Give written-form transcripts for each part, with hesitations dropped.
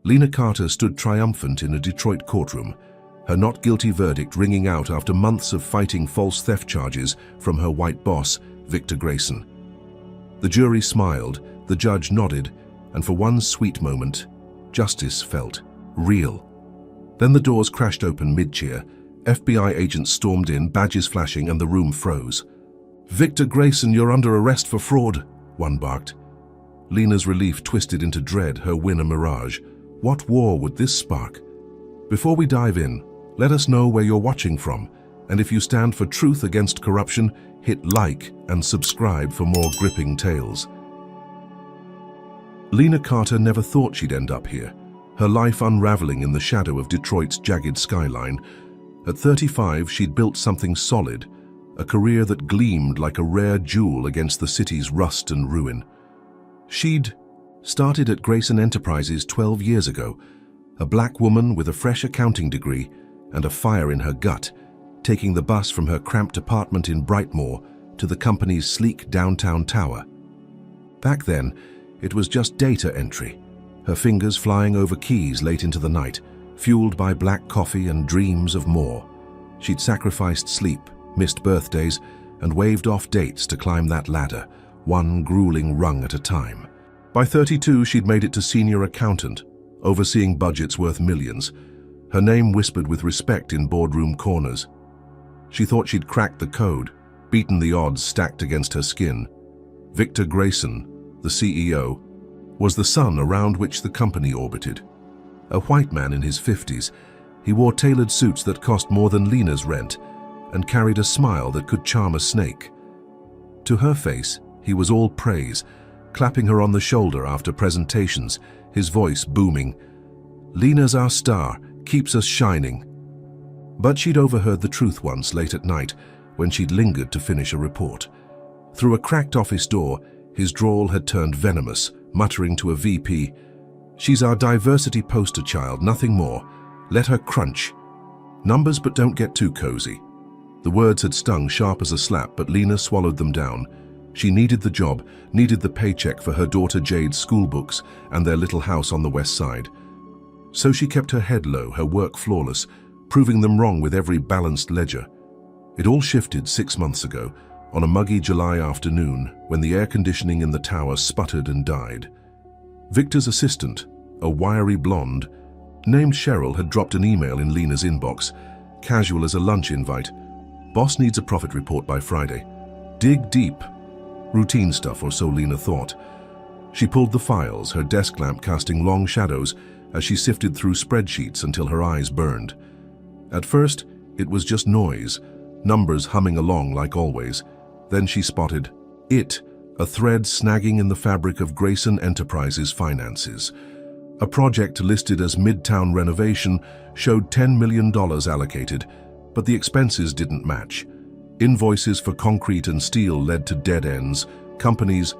Lena Carter stood triumphant in a Detroit courtroom, her not guilty verdict ringing out after months of fighting false theft charges from her white boss, Victor Grayson. The jury smiled, the judge nodded, and for one sweet moment, justice felt real. Then the doors crashed open mid-cheer, FBI agents stormed in, badges flashing, and the room froze. "Victor Grayson, you're under arrest for fraud," one barked. Lena's relief twisted into dread, her win a mirage. What war would this spark? Before we dive in, let us know where you're watching from, and if you stand for truth against corruption, hit like and subscribe for more gripping tales. Lena Carter never thought she'd end up here, her life unraveling in the shadow of Detroit's jagged skyline. At 35, she'd built something solid, a career that gleamed like a rare jewel against the city's rust and ruin. She'd started at Grayson Enterprises 12 years ago, a black woman with a fresh accounting degree and a fire in her gut, taking the bus from her cramped apartment in Brightmoor to the company's sleek downtown tower. Back then, it was just data entry, her fingers flying over keys late into the night, fueled by black coffee and dreams of more. She'd sacrificed sleep, missed birthdays, and waved off dates to climb that ladder, one grueling rung at a time. By 32, she'd made it to senior accountant, overseeing budgets worth millions, her name whispered with respect in boardroom corners. She thought she'd cracked the code, beaten the odds stacked against her skin. Victor Grayson, the CEO, was the sun around which the company orbited. A white man in his 50s, he wore tailored suits that cost more than Lena's rent and carried a smile that could charm a snake. To her face, he was all praise, clapping her on the shoulder after presentations, his voice booming. "Lena's our star, keeps us shining." But she'd overheard the truth once late at night when she'd lingered to finish a report. Through a cracked office door, his drawl had turned venomous, muttering to a VP, "She's our diversity poster child, nothing more. Let her crunch. Numbers, but don't get too cozy." The words had stung sharp as a slap, but Lena swallowed them down. She needed the job, needed the paycheck for her daughter Jade's school books and their little house on the west side. So she kept her head low, her work flawless, proving them wrong with every balanced ledger. It all shifted 6 months ago, on a muggy July afternoon when the air conditioning in the tower sputtered and died. Victor's assistant, a wiry blonde, named Cheryl, had dropped an email in Lena's inbox, casual as a lunch invite. "Boss needs a profit report by Friday. Dig deep." Routine stuff, or so Lena thought. She pulled the files, her desk lamp casting long shadows as she sifted through spreadsheets until her eyes burned. At first, it was just noise, numbers humming along like always. Then she spotted it, a thread snagging in the fabric of Grayson Enterprises finances. A project listed as Midtown renovation showed $10 million allocated, but the expenses didn't match. Invoices for concrete and steel led to dead ends, companies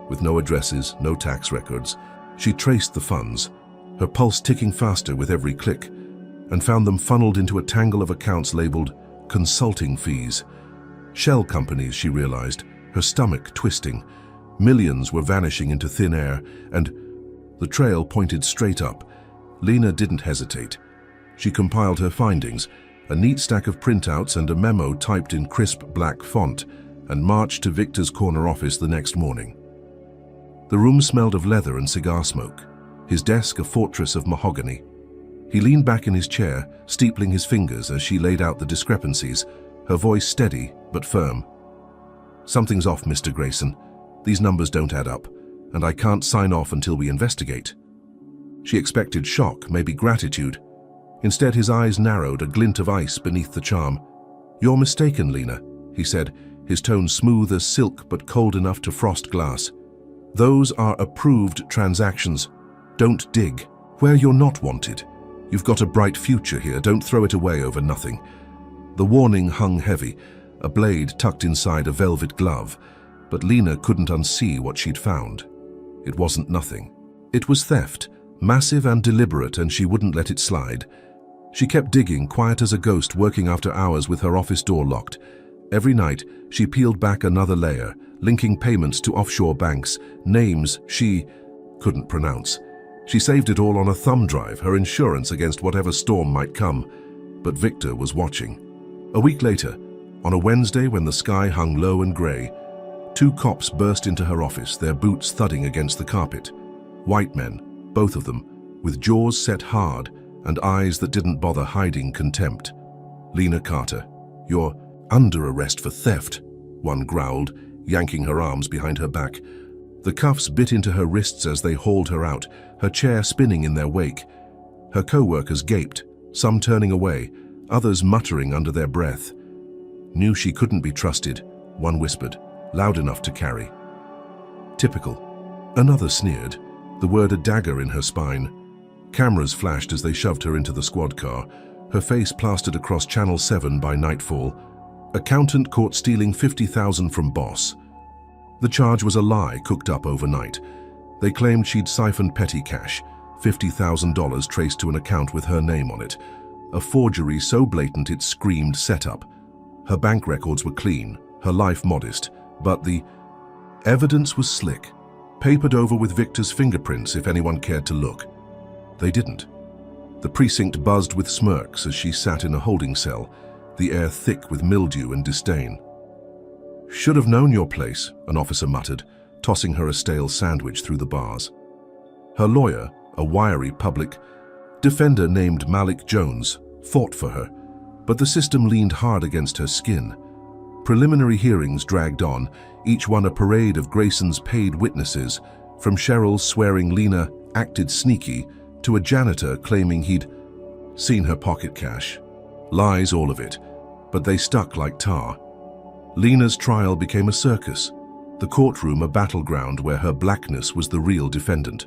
with no addresses, no tax records. She traced the funds, her pulse ticking faster with every click, and found them funneled into a tangle of accounts labeled consulting fees. Shell companies, she realized, her stomach twisting. Millions were vanishing into thin air, and the trail pointed straight up. Lena didn't hesitate. She compiled her findings, a neat stack of printouts and a memo typed in crisp black font, and marched to Victor's corner office the next morning. The room smelled of leather and cigar smoke, his desk a fortress of mahogany. He leaned back in his chair, steepling his fingers as she laid out the discrepancies, her voice steady but firm. "Something's off, Mr. Grayson. These numbers don't add up, and I can't sign off until we investigate." She expected shock, maybe gratitude. Instead, his eyes narrowed, a glint of ice beneath the charm. "You're mistaken, Lena," he said, his tone smooth as silk but cold enough to frost glass. "Those are approved transactions. Don't dig where you're not wanted. You've got a bright future here, don't throw it away over nothing." The warning hung heavy, a blade tucked inside a velvet glove, but Lena couldn't unsee what she'd found. It wasn't nothing. It was theft, massive and deliberate, and she wouldn't let it slide. She kept digging, quiet as a ghost, working after hours with her office door locked. Every night, she peeled back another layer, linking payments to offshore banks, names she couldn't pronounce. She saved it all on a thumb drive, her insurance against whatever storm might come. But Victor was watching. A week later, on a Wednesday when the sky hung low and grey, 2 cops burst into her office, their boots thudding against the carpet. White men, both of them, with jaws set hard and eyes that didn't bother hiding contempt. "Lena Carter, you're under arrest for theft," one growled, yanking her arms behind her back. The cuffs bit into her wrists as they hauled her out, her chair spinning in their wake. Her co-workers gaped, some turning away, others muttering under their breath. "Knew she couldn't be trusted," one whispered, loud enough to carry. "Typical." Another sneered, the word a dagger in her spine. Cameras flashed as they shoved her into the squad car, her face plastered across Channel 7 by nightfall. Accountant caught stealing $50,000 from boss. The charge was a lie cooked up overnight. They claimed she'd siphoned petty cash, $50,000 traced to an account with her name on it. A forgery so blatant it screamed setup. Her bank records were clean, her life modest, but the evidence was slick, papered over with Victor's fingerprints if anyone cared to look. They didn't. The precinct buzzed with smirks as she sat in a holding cell, the air thick with mildew and disdain. "Should have known your place," an officer muttered, tossing her a stale sandwich through the bars. Her lawyer, a wiry public defender named Malik Jones, fought for her, but the system leaned hard against her skin. Preliminary hearings dragged on, each one a parade of Grayson's paid witnesses, from Cheryl swearing Lena acted sneaky to a janitor claiming he'd seen her pocket cash. Lies, all of it, but they stuck like tar. Lena's trial became a circus, the courtroom a battleground where her blackness was the real defendant.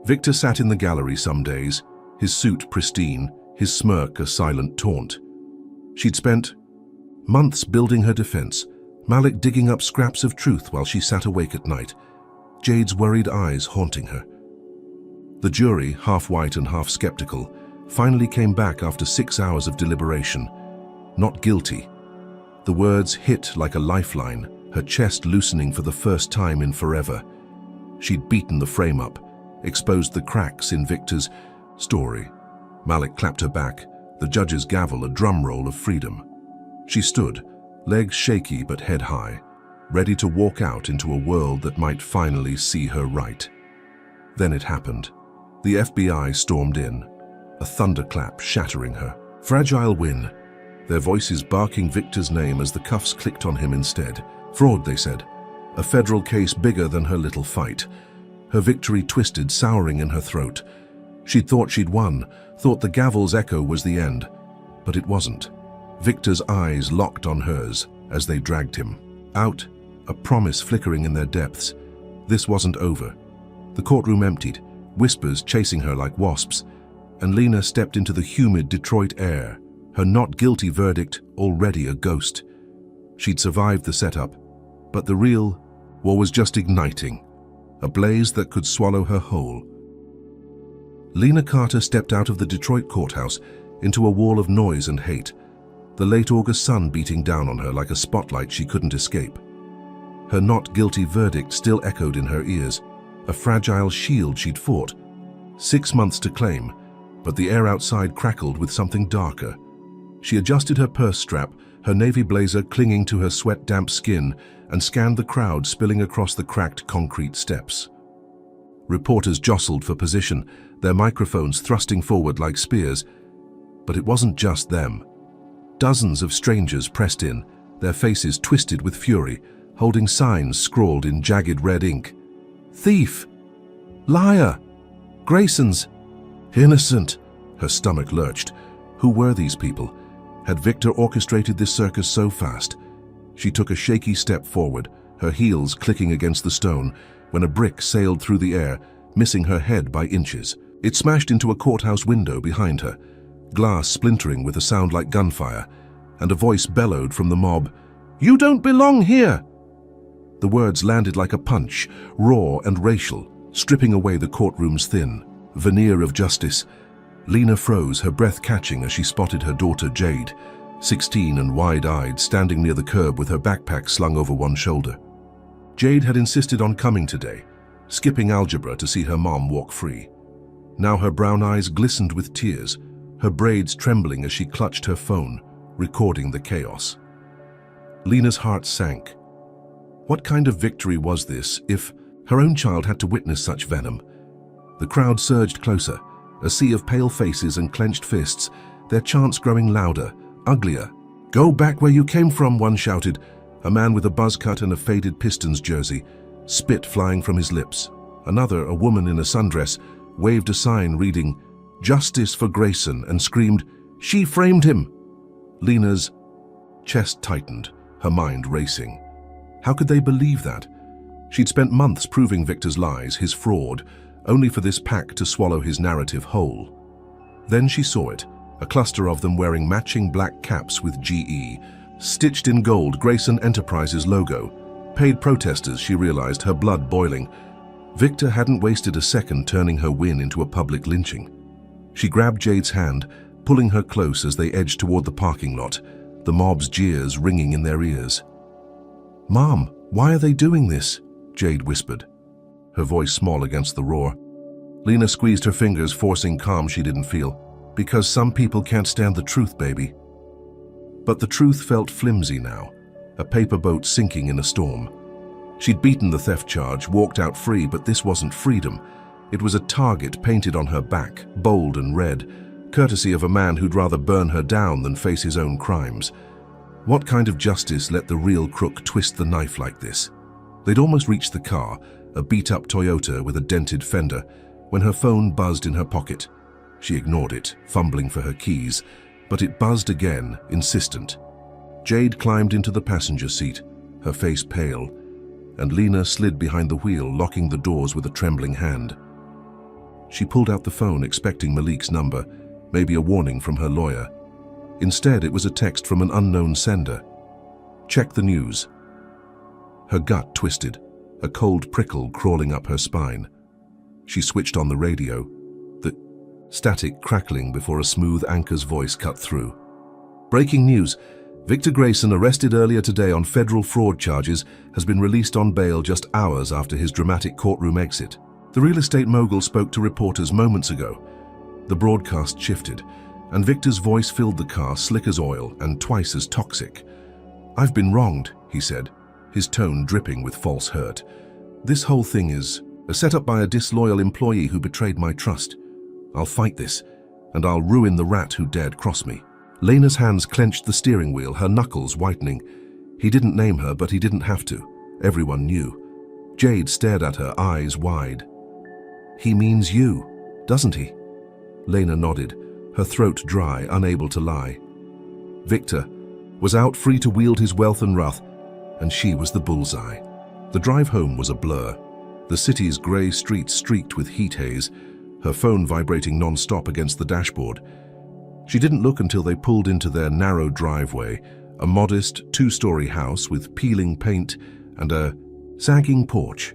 Victor sat in the gallery some days, his suit pristine, his smirk a silent taunt. She'd spent months building her defense, Malik digging up scraps of truth while she sat awake at night, Jade's worried eyes haunting her. The jury, half white and half skeptical, finally came back after 6 hours of deliberation. Not guilty. The words hit like a lifeline, her chest loosening for the first time in forever. She'd beaten the frame up, exposed the cracks in Victor's story. Malik clapped her back, the judge's gavel a drum roll of freedom. She stood, legs shaky but head high, ready to walk out into a world that might finally see her right. Then it happened. The FBI stormed in, a thunderclap shattering her. Fragile win, their voices barking Victor's name as the cuffs clicked on him instead. Fraud, they said. A federal case bigger than her little fight. Her victory twisted, souring in her throat. She'd thought she'd won, thought the gavel's echo was the end. But it wasn't. Victor's eyes locked on hers as they dragged him. Out, a promise flickering in their depths. This wasn't over. The courtroom emptied, whispers chasing her like wasps, and Lena stepped into the humid Detroit air, her not guilty verdict already a ghost. She'd survived the setup, but the real war was just igniting, a blaze that could swallow her whole. Lena Carter stepped out of the Detroit courthouse into a wall of noise and hate, the late August sun beating down on her like a spotlight she couldn't escape. Her not guilty verdict still echoed in her ears, a fragile shield she'd fought. 6 months to claim, but the air outside crackled with something darker. She adjusted her purse strap, her navy blazer clinging to her sweat-damp skin, and scanned the crowd spilling across the cracked concrete steps. Reporters jostled for position, their microphones thrusting forward like spears. But it wasn't just them. Dozens of strangers pressed in, their faces twisted with fury, holding signs scrawled in jagged red ink. "Thief! Liar! Grayson's innocent!" Her stomach lurched. Who were these people? Had Victor orchestrated this circus so fast? She took a shaky step forward, her heels clicking against the stone, when a brick sailed through the air, missing her head by inches. It smashed into a courthouse window behind her, glass splintering with a sound like gunfire, and a voice bellowed from the mob, "You don't belong here!" The words landed like a punch, raw and racial, stripping away the courtroom's thin veneer of justice. Lena froze, her breath catching as she spotted her daughter Jade, 16 and wide-eyed, standing near the curb with her backpack slung over one shoulder. Jade had insisted on coming today, skipping algebra to see her mom walk free. Now her brown eyes glistened with tears, her braids trembling as she clutched her phone, recording the chaos. Lena's heart sank. What kind of victory was this if her own child had to witness such venom? The crowd surged closer, a sea of pale faces and clenched fists, their chants growing louder, uglier. "Go back where you came from," one shouted, a man with a buzz cut and a faded Pistons jersey, spit flying from his lips. Another, a woman in a sundress, waved a sign reading, "Justice for Grayson," and screamed, "She framed him!" Lena's chest tightened, her mind racing. How could they believe that? She'd spent months proving Victor's lies, his fraud, only for this pack to swallow his narrative whole. Then she saw it, a cluster of them wearing matching black caps with GE, stitched in gold Grayson Enterprises logo. Paid protesters, she realized, her blood boiling. Victor hadn't wasted a second turning her win into a public lynching. She grabbed Jade's hand, pulling her close as they edged toward the parking lot, the mob's jeers ringing in their ears. "Mom, why are they doing this?" Jade whispered, her voice small against the roar. Lena squeezed her fingers, forcing calm she didn't feel. "Because some people can't stand the truth, baby." But the truth felt flimsy now, a paper boat sinking in a storm. She'd beaten the theft charge, walked out free, but this wasn't freedom. It was a target painted on her back, bold and red, courtesy of a man who'd rather burn her down than face his own crimes. What kind of justice let the real crook twist the knife like this? They'd almost reached the car, a beat-up Toyota with a dented fender, when her phone buzzed in her pocket. She ignored it, fumbling for her keys, but it buzzed again, insistent. Jade climbed into the passenger seat, her face pale, and Lena slid behind the wheel, locking the doors with a trembling hand. She pulled out the phone, expecting Malik's number, maybe a warning from her lawyer. Instead, it was a text from an unknown sender. "Check the news." Her gut twisted, a cold prickle crawling up her spine. She switched on the radio, the static crackling before a smooth anchor's voice cut through. "Breaking news. Victor Grayson, arrested earlier today on federal fraud charges, has been released on bail just hours after his dramatic courtroom exit." The real estate mogul spoke to reporters moments ago. The broadcast shifted, and Victor's voice filled the car, slick as oil and twice as toxic. "I've been wronged," he said, his tone dripping with false hurt. "This whole thing is set up by a disloyal employee who betrayed my trust. I'll fight this, and I'll ruin the rat who dared cross me." Lena's hands clenched the steering wheel, her knuckles whitening. He didn't name her, but he didn't have to. Everyone knew. Jade stared at her, eyes wide. "He means you, doesn't he?" Lena nodded, her throat dry, unable to lie. Victor was out free to wield his wealth and wrath, and she was the bullseye. The drive home was a blur, the city's grey streets streaked with heat haze, her phone vibrating non-stop against the dashboard. She didn't look until they pulled into their narrow driveway, a modest two-story house with peeling paint and a sagging porch.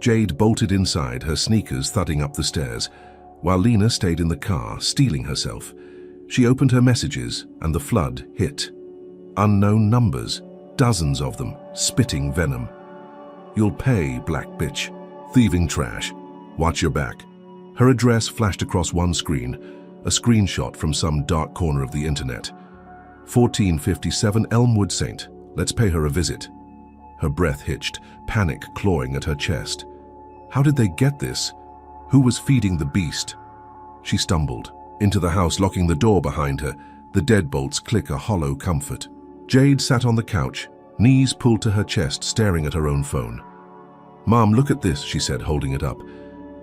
Jade bolted inside, her sneakers thudding up the stairs, while Lena stayed in the car, steeling herself. She opened her messages, and the flood hit. Unknown numbers, dozens of them, spitting venom. "You'll pay, black bitch. Thieving trash. Watch your back." Her address flashed across one screen, a screenshot from some dark corner of the internet. 1457 Elmwood St. Let's pay her a visit. Her breath hitched, panic clawing at her chest. How did they get this? Who was feeding the beast? She stumbled into the house, locking the door behind her, the deadbolts click a hollow comfort. Jade sat on the couch, knees pulled to her chest, staring at her own phone. "Mom, look at this," she said, holding it up.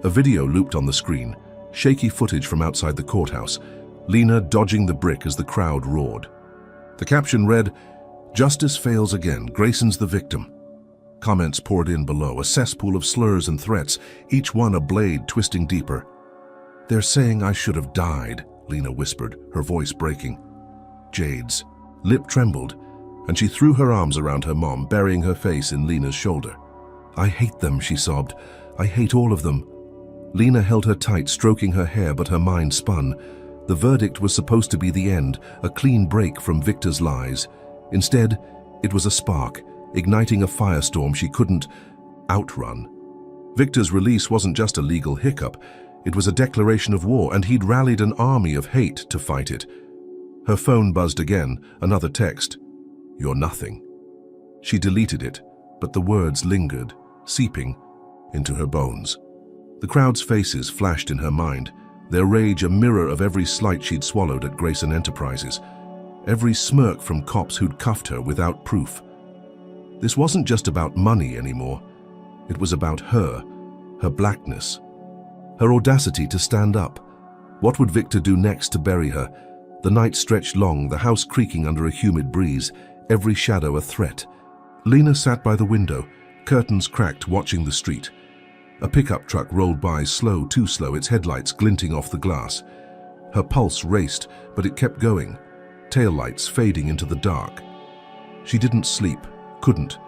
A video looped on the screen, shaky footage from outside the courthouse, Lena dodging the brick as the crowd roared. The caption read, "Justice fails again, Grayson's the victim." Comments poured in below, a cesspool of slurs and threats, each one a blade twisting deeper. "They're saying I should have died," Lena whispered, her voice breaking. Jade's lip trembled, and she threw her arms around her mom, burying her face in Lena's shoulder. "I hate them," she sobbed. "I hate all of them." Lena held her tight, stroking her hair, but her mind spun. The verdict was supposed to be the end, a clean break from Victor's lies. Instead, it was a spark, igniting a firestorm she couldn't outrun. Victor's release wasn't just a legal hiccup. It was a declaration of war, and he'd rallied an army of hate to fight it. Her phone buzzed again, another text. "You're nothing." She deleted it, but the words lingered, seeping into her bones. The crowd's faces flashed in her mind, their rage a mirror of every slight she'd swallowed at Grayson Enterprises, every smirk from cops who'd cuffed her without proof. This wasn't just about money anymore. It was about her blackness, her audacity to stand up. What would Victor do next to bury her? The night stretched long, the house creaking under a humid breeze, every shadow a threat. Lena sat by the window, curtains cracked, watching the street. A pickup truck rolled by, slow, too slow, its headlights glinting off the glass. Her pulse raced, but it kept going, taillights fading into the dark. She didn't sleep, couldn't.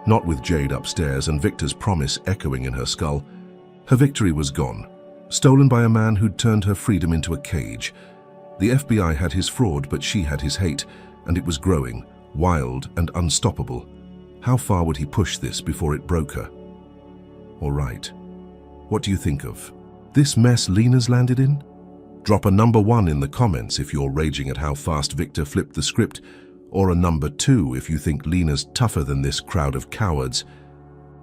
Not with Jade upstairs and Victor's promise echoing in her skull. Her victory was gone, stolen by a man who'd turned her freedom into a cage. The FBI had his fraud, but she had his hate, and it was growing, wild and unstoppable. How far would he push this before it broke her? All right. What do you think of this mess Lena's landed in? Drop a number 1 in the comments if you're raging at how fast Victor flipped the script, or a number 2 if you think Lena's tougher than this crowd of cowards.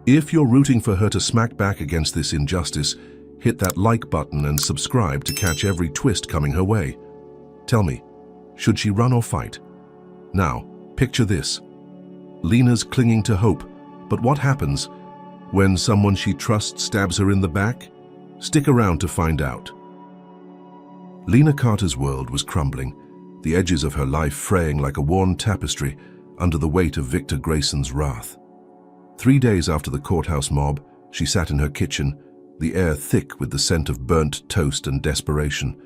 If you're rooting for her to smack back against this injustice, hit that like button and subscribe to catch every twist coming her way. Tell me, should she run or fight? Now, picture this. Lena's clinging to hope, but what happens when someone she trusts stabs her in the back? Stick around to find out. Lena Carter's world was crumbling, the edges of her life fraying like a worn tapestry under the weight of Victor Grayson's wrath. 3 days after the courthouse mob, she sat in her kitchen, the air thick with the scent of burnt toast and desperation.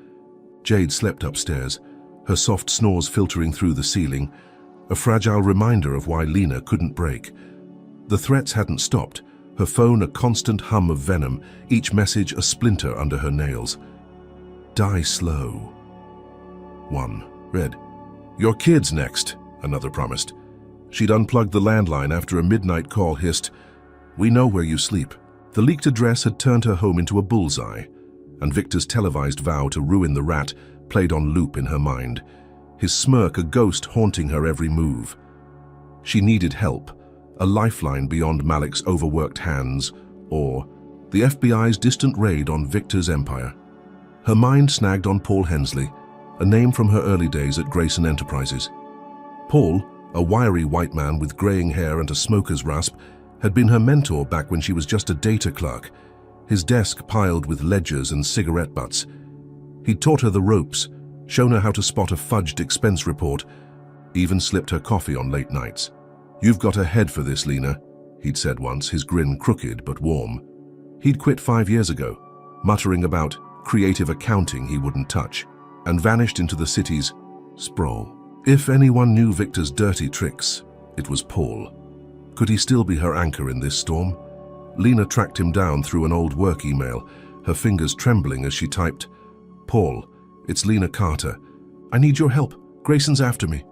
Jade slept upstairs, her soft snores filtering through the ceiling, a fragile reminder of why Lena couldn't break. The threats hadn't stopped, her phone a constant hum of venom, each message a splinter under her nails. Die slow. 1. Read. Your kid's next, another promised. She'd unplugged the landline after a midnight call hissed, "We know where you sleep." The leaked address had turned her home into a bullseye, and Victor's televised vow to ruin the rat played on loop in her mind, his smirk a ghost haunting her every move. She needed help, a lifeline beyond Malik's overworked hands, or the FBI's distant raid on Victor's empire. Her mind snagged on Paul Hensley, a name from her early days at Grayson Enterprises. Paul, a wiry white man with graying hair and a smoker's rasp, had been her mentor back when she was just a data clerk, his desk piled with ledgers and cigarette butts. He'd taught her the ropes, shown her how to spot a fudged expense report, even slipped her coffee on late nights. "You've got a head for this, Lena," he'd said once, his grin crooked but warm. He'd quit 5 years ago, muttering about creative accounting he wouldn't touch, and vanished into the city's sprawl. If anyone knew Victor's dirty tricks, it was Paul. Could he still be her anchor in this storm? Lena tracked him down through an old work email, her fingers trembling as she typed, "Paul, it's Lena Carter. I need your help. Grayson's after me."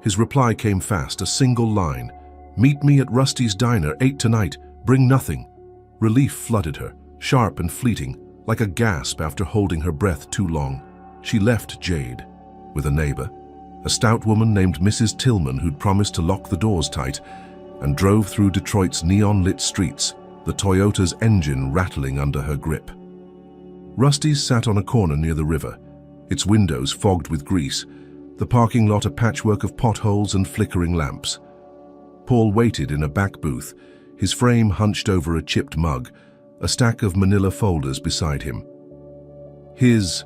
His reply came fast, a single line. "Meet me at Rusty's Diner, 8 tonight. Bring nothing." Relief flooded her, sharp and fleeting, like a gasp after holding her breath too long. She left Jade with a neighbor, a stout woman named Mrs. Tillman who'd promised to lock the doors tight, and drove through Detroit's neon-lit streets, the Toyota's engine rattling under her grip. Rusty's sat on a corner near the river, its windows fogged with grease, the parking lot a patchwork of potholes and flickering lamps. Paul waited in a back booth, his frame hunched over a chipped mug, a stack of manila folders beside him. His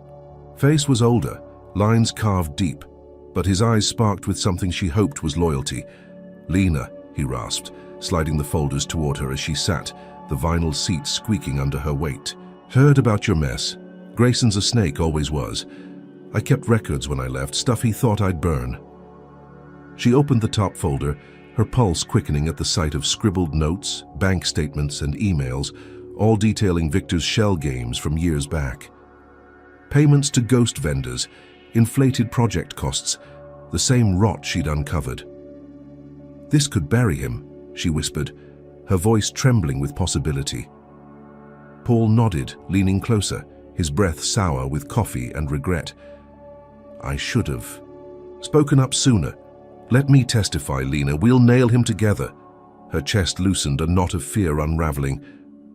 face was older, lines carved deep, but his eyes sparked with something she hoped was loyalty. "Lena," he rasped, sliding the folders toward her as she sat, the vinyl seat squeaking under her weight. "Heard about your mess. Grayson's a snake, always was. I kept records when I left, stuff he thought I'd burn." She opened the top folder, her pulse quickening at the sight of scribbled notes, bank statements, and emails, all detailing Victor's shell games from years back. Payments to ghost vendors, inflated project costs, the same rot she'd uncovered. "This could bury him," she whispered, her voice trembling with possibility. Paul nodded, leaning closer, his breath sour with coffee and regret. I should have spoken up sooner. Let me testify, Lena. We'll nail him together. Her chest loosened, a knot of fear unraveling.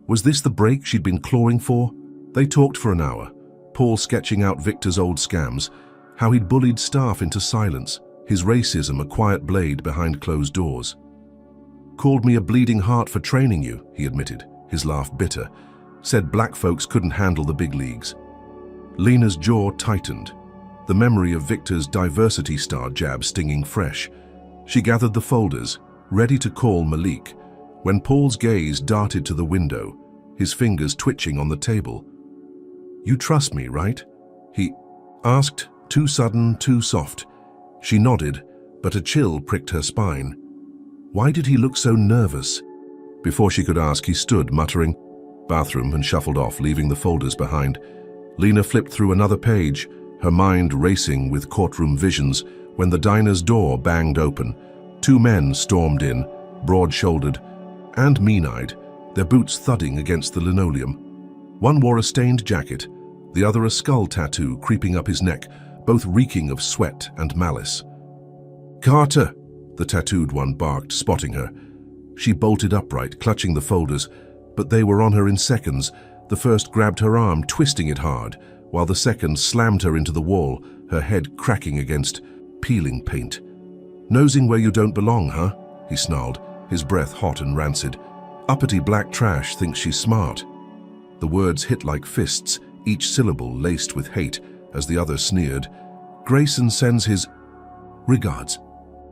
Was this the break she'd been clawing for? They talked for an hour, Paul sketching out Victor's old scams, how he'd bullied staff into silence, his racism a quiet blade behind closed doors. Called me a bleeding heart for training you, he admitted, his laugh bitter. Said black folks couldn't handle the big leagues. Lena's jaw tightened, the memory of Victor's diversity star jab stinging fresh. She gathered the folders, ready to call Malik, when Paul's gaze darted to the window, his fingers twitching on the table. You trust me, right? He asked, too sudden, too soft. She nodded, but a chill pricked her spine. Why did he look so nervous? Before she could ask, he stood, muttering, "Bathroom," and shuffled off, leaving the folders behind. Lena flipped through another page, her mind racing with courtroom visions, when the diner's door banged open. Two men stormed in, broad-shouldered and mean-eyed, their boots thudding against the linoleum. One wore a stained jacket, the other a skull tattoo creeping up his neck, both reeking of sweat and malice. "Carter!" the tattooed one barked, spotting her. She bolted upright, clutching the folders, but they were on her in seconds. The first grabbed her arm, twisting it hard, while the second slammed her into the wall, her head cracking against peeling paint. "Nosing where you don't belong, huh?" he snarled, his breath hot and rancid. "Uppity black trash thinks she's smart." The words hit like fists, each syllable laced with hate, as the other sneered. "Grayson sends his regards."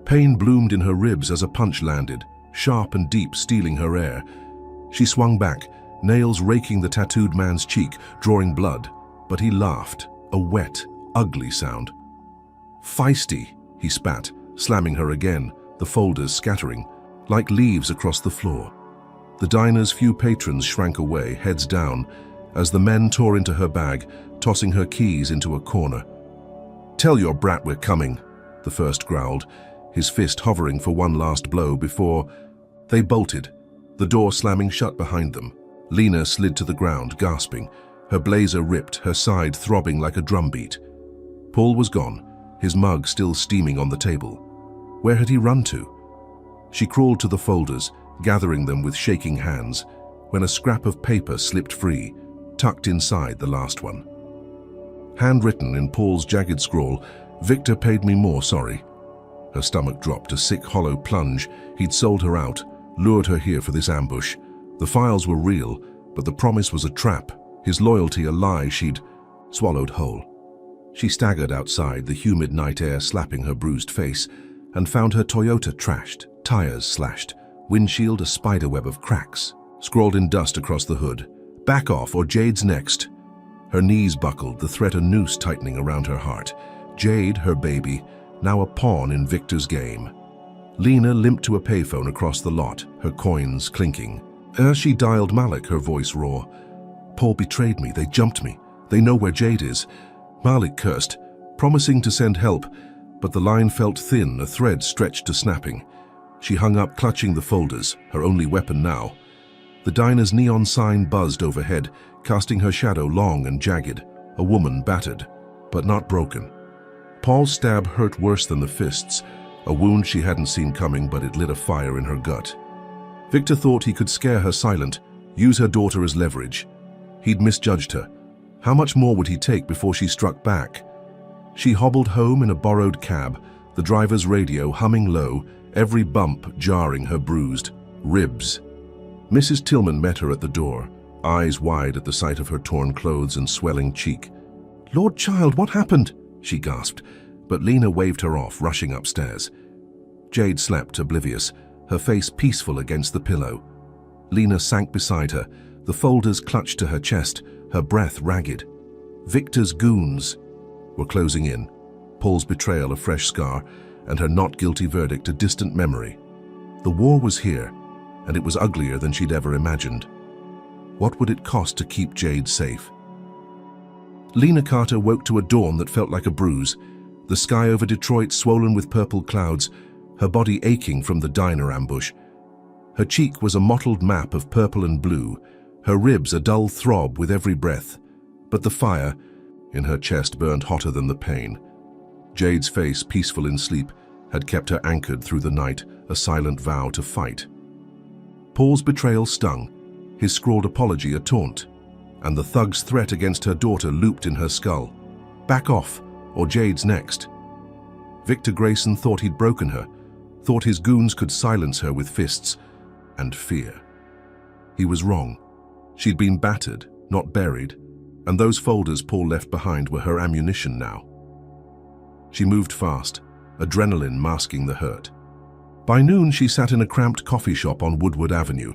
Pain bloomed in her ribs as a punch landed, sharp and deep, stealing her air. She swung back, nails raking the tattooed man's cheek, drawing blood, but he laughed, a wet, ugly sound. "Feisty," he spat, slamming her again, the folders scattering, like leaves across the floor. The diner's few patrons shrank away, heads down, as the men tore into her bag, tossing her keys into a corner. "Tell your brat we're coming," the first growled, his fist hovering for one last blow before they bolted, the door slamming shut behind them. Lena slid to the ground, gasping, her blazer ripped, her side throbbing like a drumbeat. Paul was gone, his mug still steaming on the table. Where had he run to? She crawled to the folders, gathering them with shaking hands, when a scrap of paper slipped free, tucked inside the last one. Handwritten in Paul's jagged scrawl, "Victor paid me more, sorry." Her stomach dropped, a sick, hollow plunge. He'd sold her out, lured her here for this ambush. The files were real, but the promise was a trap, his loyalty a lie she'd swallowed whole. She staggered outside, the humid night air slapping her bruised face, and found her Toyota trashed, tires slashed, windshield a spiderweb of cracks, scrawled in dust across the hood. "Back off or Jade's next." Her knees buckled, the threat a noose tightening around her heart. Jade, her baby, now a pawn in Victor's game. Lena limped to a payphone across the lot, her coins clinking. As she dialed Malik, her voice raw. "Paul betrayed me, they jumped me. They know where Jade is." Malik cursed, promising to send help, but the line felt thin, a thread stretched to snapping. She hung up, clutching the folders, her only weapon now. The diner's neon sign buzzed overhead, casting her shadow long and jagged, a woman battered, but not broken. Paul's stab hurt worse than the fists, a wound she hadn't seen coming, but it lit a fire in her gut. Victor thought he could scare her silent, use her daughter as leverage. He'd misjudged her. How much more would he take before she struck back? She hobbled home in a borrowed cab, the driver's radio humming low, every bump jarring her bruised ribs. Mrs. Tillman met her at the door, eyes wide at the sight of her torn clothes and swelling cheek. "Lord child, what happened?" she gasped, but Lena waved her off, rushing upstairs. Jade slept, oblivious, her face peaceful against the pillow. Lena sank beside her, the folders clutched to her chest, her breath ragged. Victor's goons were closing in, Paul's betrayal a fresh scar, and her not guilty verdict a distant memory. The war was here, and it was uglier than she'd ever imagined. What would it cost to keep Jade safe? Lena Carter woke to a dawn that felt like a bruise, the sky over Detroit swollen with purple clouds, her body aching from the diner ambush. Her cheek was a mottled map of purple and blue, her ribs a dull throb with every breath. But the fire in her chest burned hotter than the pain. Jade's face, peaceful in sleep, had kept her anchored through the night, a silent vow to fight. Paul's betrayal stung, his scrawled apology a taunt, and the thug's threat against her daughter looped in her skull. Back off, or Jade's next. Victor Grayson thought he'd broken her, thought his goons could silence her with fists and fear. He was wrong. She'd been battered, not buried, and those folders Paul left behind were her ammunition now. She moved fast, adrenaline masking the hurt. By noon, she sat in a cramped coffee shop on Woodward Avenue,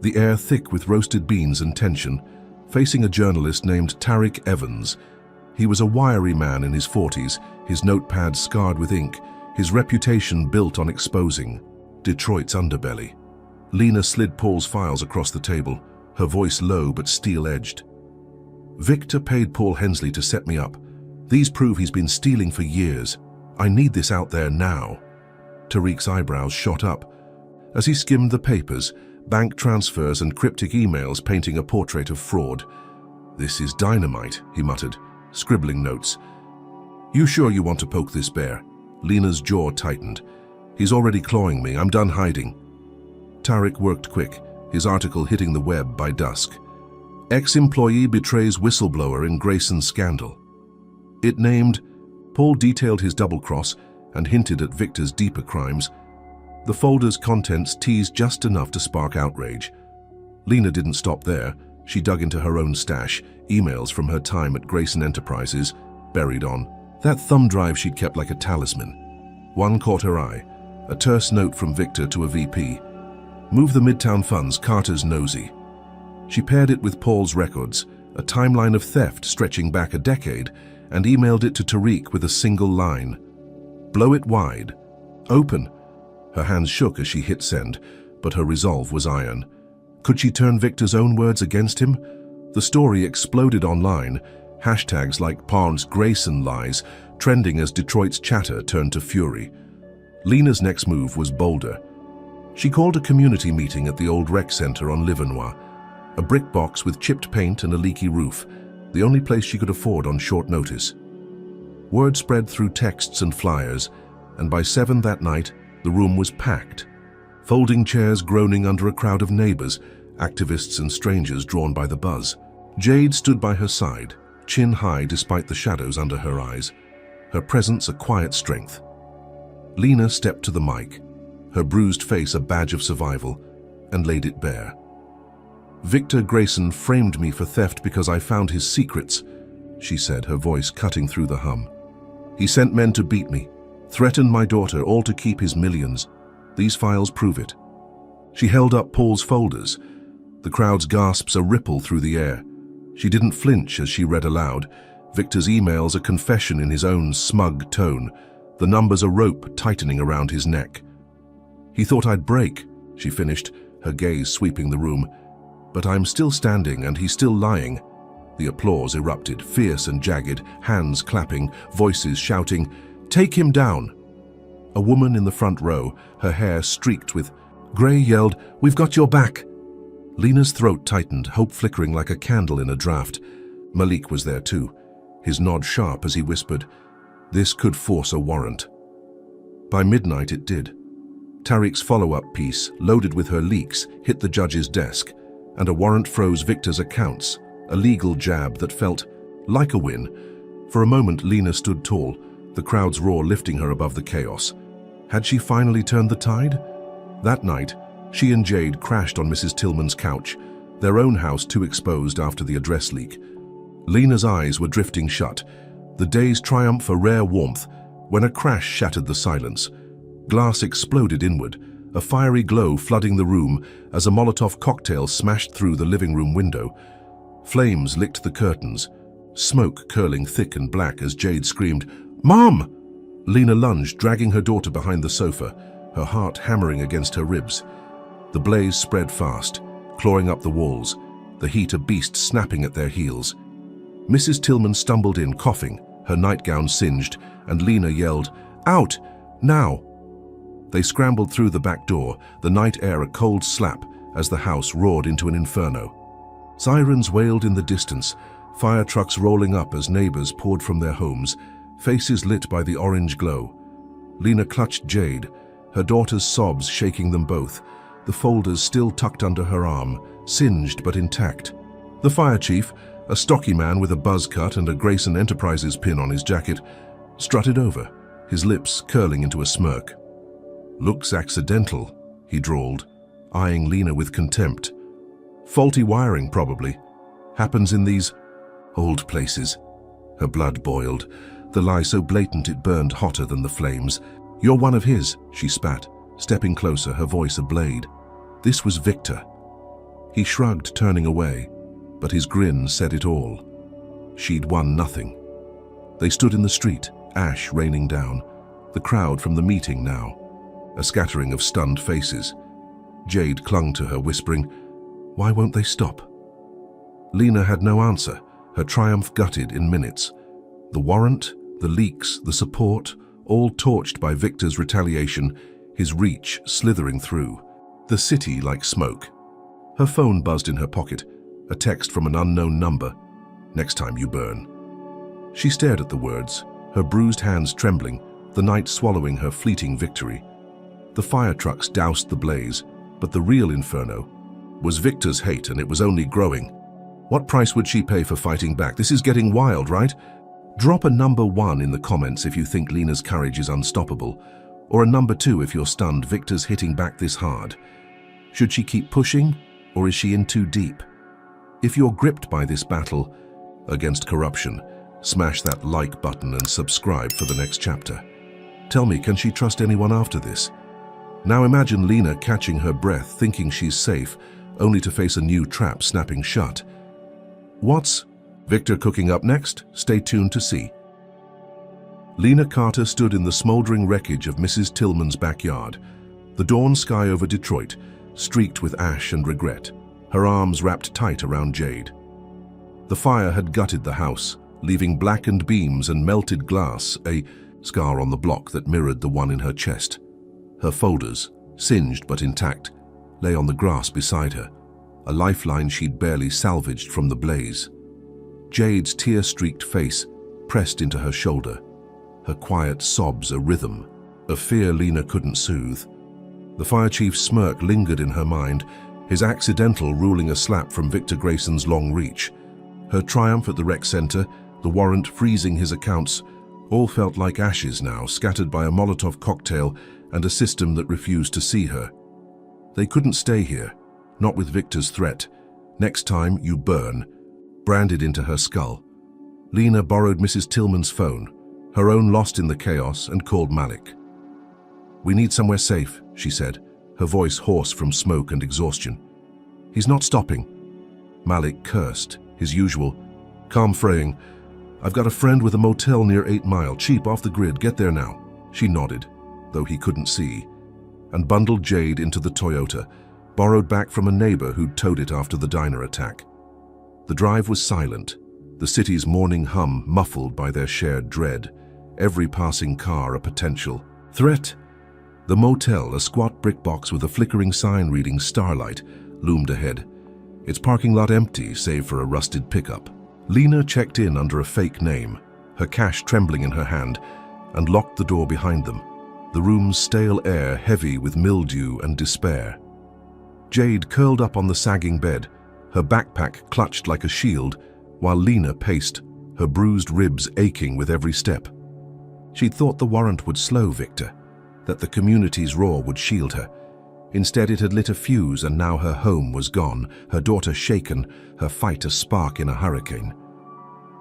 the air thick with roasted beans and tension, facing a journalist named Tariq Evans. He was a wiry man in his 40s, his notepad scarred with ink, his reputation built on exposing Detroit's underbelly. Lena slid Paul's files across the table, her voice low but steel-edged. Victor paid Paul Hensley to set me up. These prove he's been stealing for years. I need this out there now. Tariq's eyebrows shot up. As he skimmed the papers, bank transfers and cryptic emails painting a portrait of fraud. "This is dynamite," he muttered, scribbling notes. "You sure you want to poke this bear?" Lena's jaw tightened. "He's already clawing me. I'm done hiding." Tariq worked quick, his article hitting the web by dusk. Ex-employee betrays whistleblower in Grayson scandal. It named, Paul detailed his double-cross and hinted at Victor's deeper crimes. The folder's contents teased just enough to spark outrage. Lena didn't stop there. She dug into her own stash, emails from her time at Grayson Enterprises, buried on that thumb drive she'd kept like a talisman. One caught her eye, a terse note from Victor to a VP. "Move the Midtown funds, Carter's nosy." She paired it with Paul's records, a timeline of theft stretching back a decade, and emailed it to Tariq with a single line. "Blow it wide. Open." Her hands shook as she hit send, but her resolve was iron. Could she turn Victor's own words against him? The story exploded online, hashtags like Parnes Grayson lies trending as Detroit's chatter turned to fury. Lena's next move was bolder. She called a community meeting at the old rec center on Livernois, a brick box with chipped paint and a leaky roof, the only place she could afford on short notice. Word spread through texts and flyers, and by 7 that night, the room was packed. Folding chairs groaning under a crowd of neighbors, activists and strangers drawn by the buzz. Jade stood by her side, chin high despite the shadows under her eyes, her presence a quiet strength. Lena stepped to the mic, her bruised face a badge of survival, and laid it bare. "Victor Grayson framed me for theft because I found his secrets," she said, her voice cutting through the hum. "He sent men to beat me, threatened my daughter, all to keep his millions. These files prove it." She held up Paul's folders, the crowd's gasps a ripple through the air. She didn't flinch as she read aloud, Victor's emails a confession in his own smug tone, the numbers a rope tightening around his neck. "He thought I'd break," she finished, her gaze sweeping the room. "But I'm still standing and he's still lying." The applause erupted, fierce and jagged, hands clapping, voices shouting, "Take him down!" A woman in the front row, her hair streaked with Gray yelled, "We've got your back!" Lena's throat tightened, hope flickering like a candle in a draft. Malik was there too, his nod sharp as he whispered, "This could force a warrant." By midnight it did. Tariq's follow-up piece, loaded with her leaks, hit the judge's desk, and a warrant froze Victor's accounts, a legal jab that felt like a win. For a moment, Lena stood tall, the crowd's roar lifting her above the chaos. Had she finally turned the tide? That night, she and Jade crashed on Mrs. Tillman's couch, their own house too exposed after the address leak. Lena's eyes were drifting shut, the day's triumph a rare warmth, when a crash shattered the silence. Glass exploded inward, a fiery glow flooding the room as a Molotov cocktail smashed through the living room window. Flames licked the curtains, smoke curling thick and black as Jade screamed, "Mom!" Lena lunged, dragging her daughter behind the sofa, her heart hammering against her ribs. The blaze spread fast, clawing up the walls, the heat a beast snapping at their heels. Mrs. Tillman stumbled in, coughing, her nightgown singed, and Lena yelled, "Out! Now!" They scrambled through the back door, the night air a cold slap as the house roared into an inferno. Sirens wailed in the distance, Fire trucks rolling up as neighbors poured from their homes, faces lit by the orange glow. Lena clutched Jade, her daughter's sobs shaking them both, the folders still tucked under her arm, singed but intact. The fire chief, a stocky man with a buzz cut and a Grayson Enterprises pin on his jacket, strutted over, his lips curling into a smirk. "Looks accidental," he drawled, eyeing Lena with contempt. "Faulty wiring, probably. Happens in these old places." Her blood boiled, the lie so blatant it burned hotter than the flames. "You're one of his," she spat, stepping closer, her voice a blade. This was Victor. He shrugged, turning away, but his grin said it all. She'd won nothing. They stood in the street, ash raining down, the crowd from the meeting now, a scattering of stunned faces. Jade clung to her, whispering, "Why won't they stop?" Lena had no answer, her triumph gutted in minutes. The warrant, the leaks, the support, all torched by Victor's retaliation, his reach slithering through. The city like smoke. Her phone buzzed in her pocket, a text from an unknown number. "Next time you burn." She stared at the words, her bruised hands trembling, the night swallowing her fleeting victory. The fire trucks doused the blaze, but the real inferno was Victor's hate, and it was only growing. What price would she pay for fighting back? This is getting wild, right? Drop a number 1 in the comments if you think Lena's courage is unstoppable, or a number 2 if you're stunned Victor's hitting back this hard. Should she keep pushing, or is she in too deep? If you're gripped by this battle against corruption, smash that like button and subscribe for the next chapter. Tell me, can she trust anyone after this? Now imagine Lena catching her breath, thinking she's safe, only to face a new trap snapping shut. What's Victor cooking up next? Stay tuned to see. Lena Carter stood in the smoldering wreckage of Mrs. Tillman's backyard, the dawn sky over Detroit, streaked with ash and regret, her arms wrapped tight around Jade. The fire had gutted the house, leaving blackened beams and melted glass, a scar on the block that mirrored the one in her chest. Her folders, singed but intact, lay on the grass beside her, a lifeline she'd barely salvaged from the blaze. Jade's tear-streaked face pressed into her shoulder, her quiet sobs a rhythm, a fear Lena couldn't soothe. The fire chief's smirk lingered in her mind, his accidental ruling a slap from Victor Grayson's long reach. Her triumph at the rec center, the warrant freezing his accounts, all felt like ashes now, scattered by a Molotov cocktail and a system that refused to see her. They couldn't stay here, not with Victor's threat. "Next time you burn," branded into her skull. Lena borrowed Mrs. Tillman's phone, her own lost in the chaos, and called Malik. "We need somewhere safe," she said, her voice hoarse from smoke and exhaustion. "He's not stopping." Malik cursed, his usual calm fraying. "I've got a friend with a motel near 8 Mile, cheap, off the grid, get there now." She nodded, though he couldn't see, and bundled Jade into the Toyota, borrowed back from a neighbor who'd towed it after the diner attack. The drive was silent, the city's morning hum muffled by their shared dread, every passing car a potential threat. The motel, a squat brick box with a flickering sign reading Starlight, loomed ahead, its parking lot empty save for a rusted pickup. Lena checked in under a fake name, her cash trembling in her hand, and locked the door behind them, the room's stale air heavy with mildew and despair. Jade curled up on the sagging bed, her backpack clutched like a shield, while Lena paced, her bruised ribs aching with every step. She'd thought the warrant would slow Victor, that the community's roar would shield her. Instead, it had lit a fuse, and now her home was gone, her daughter shaken, her fight a spark in a hurricane.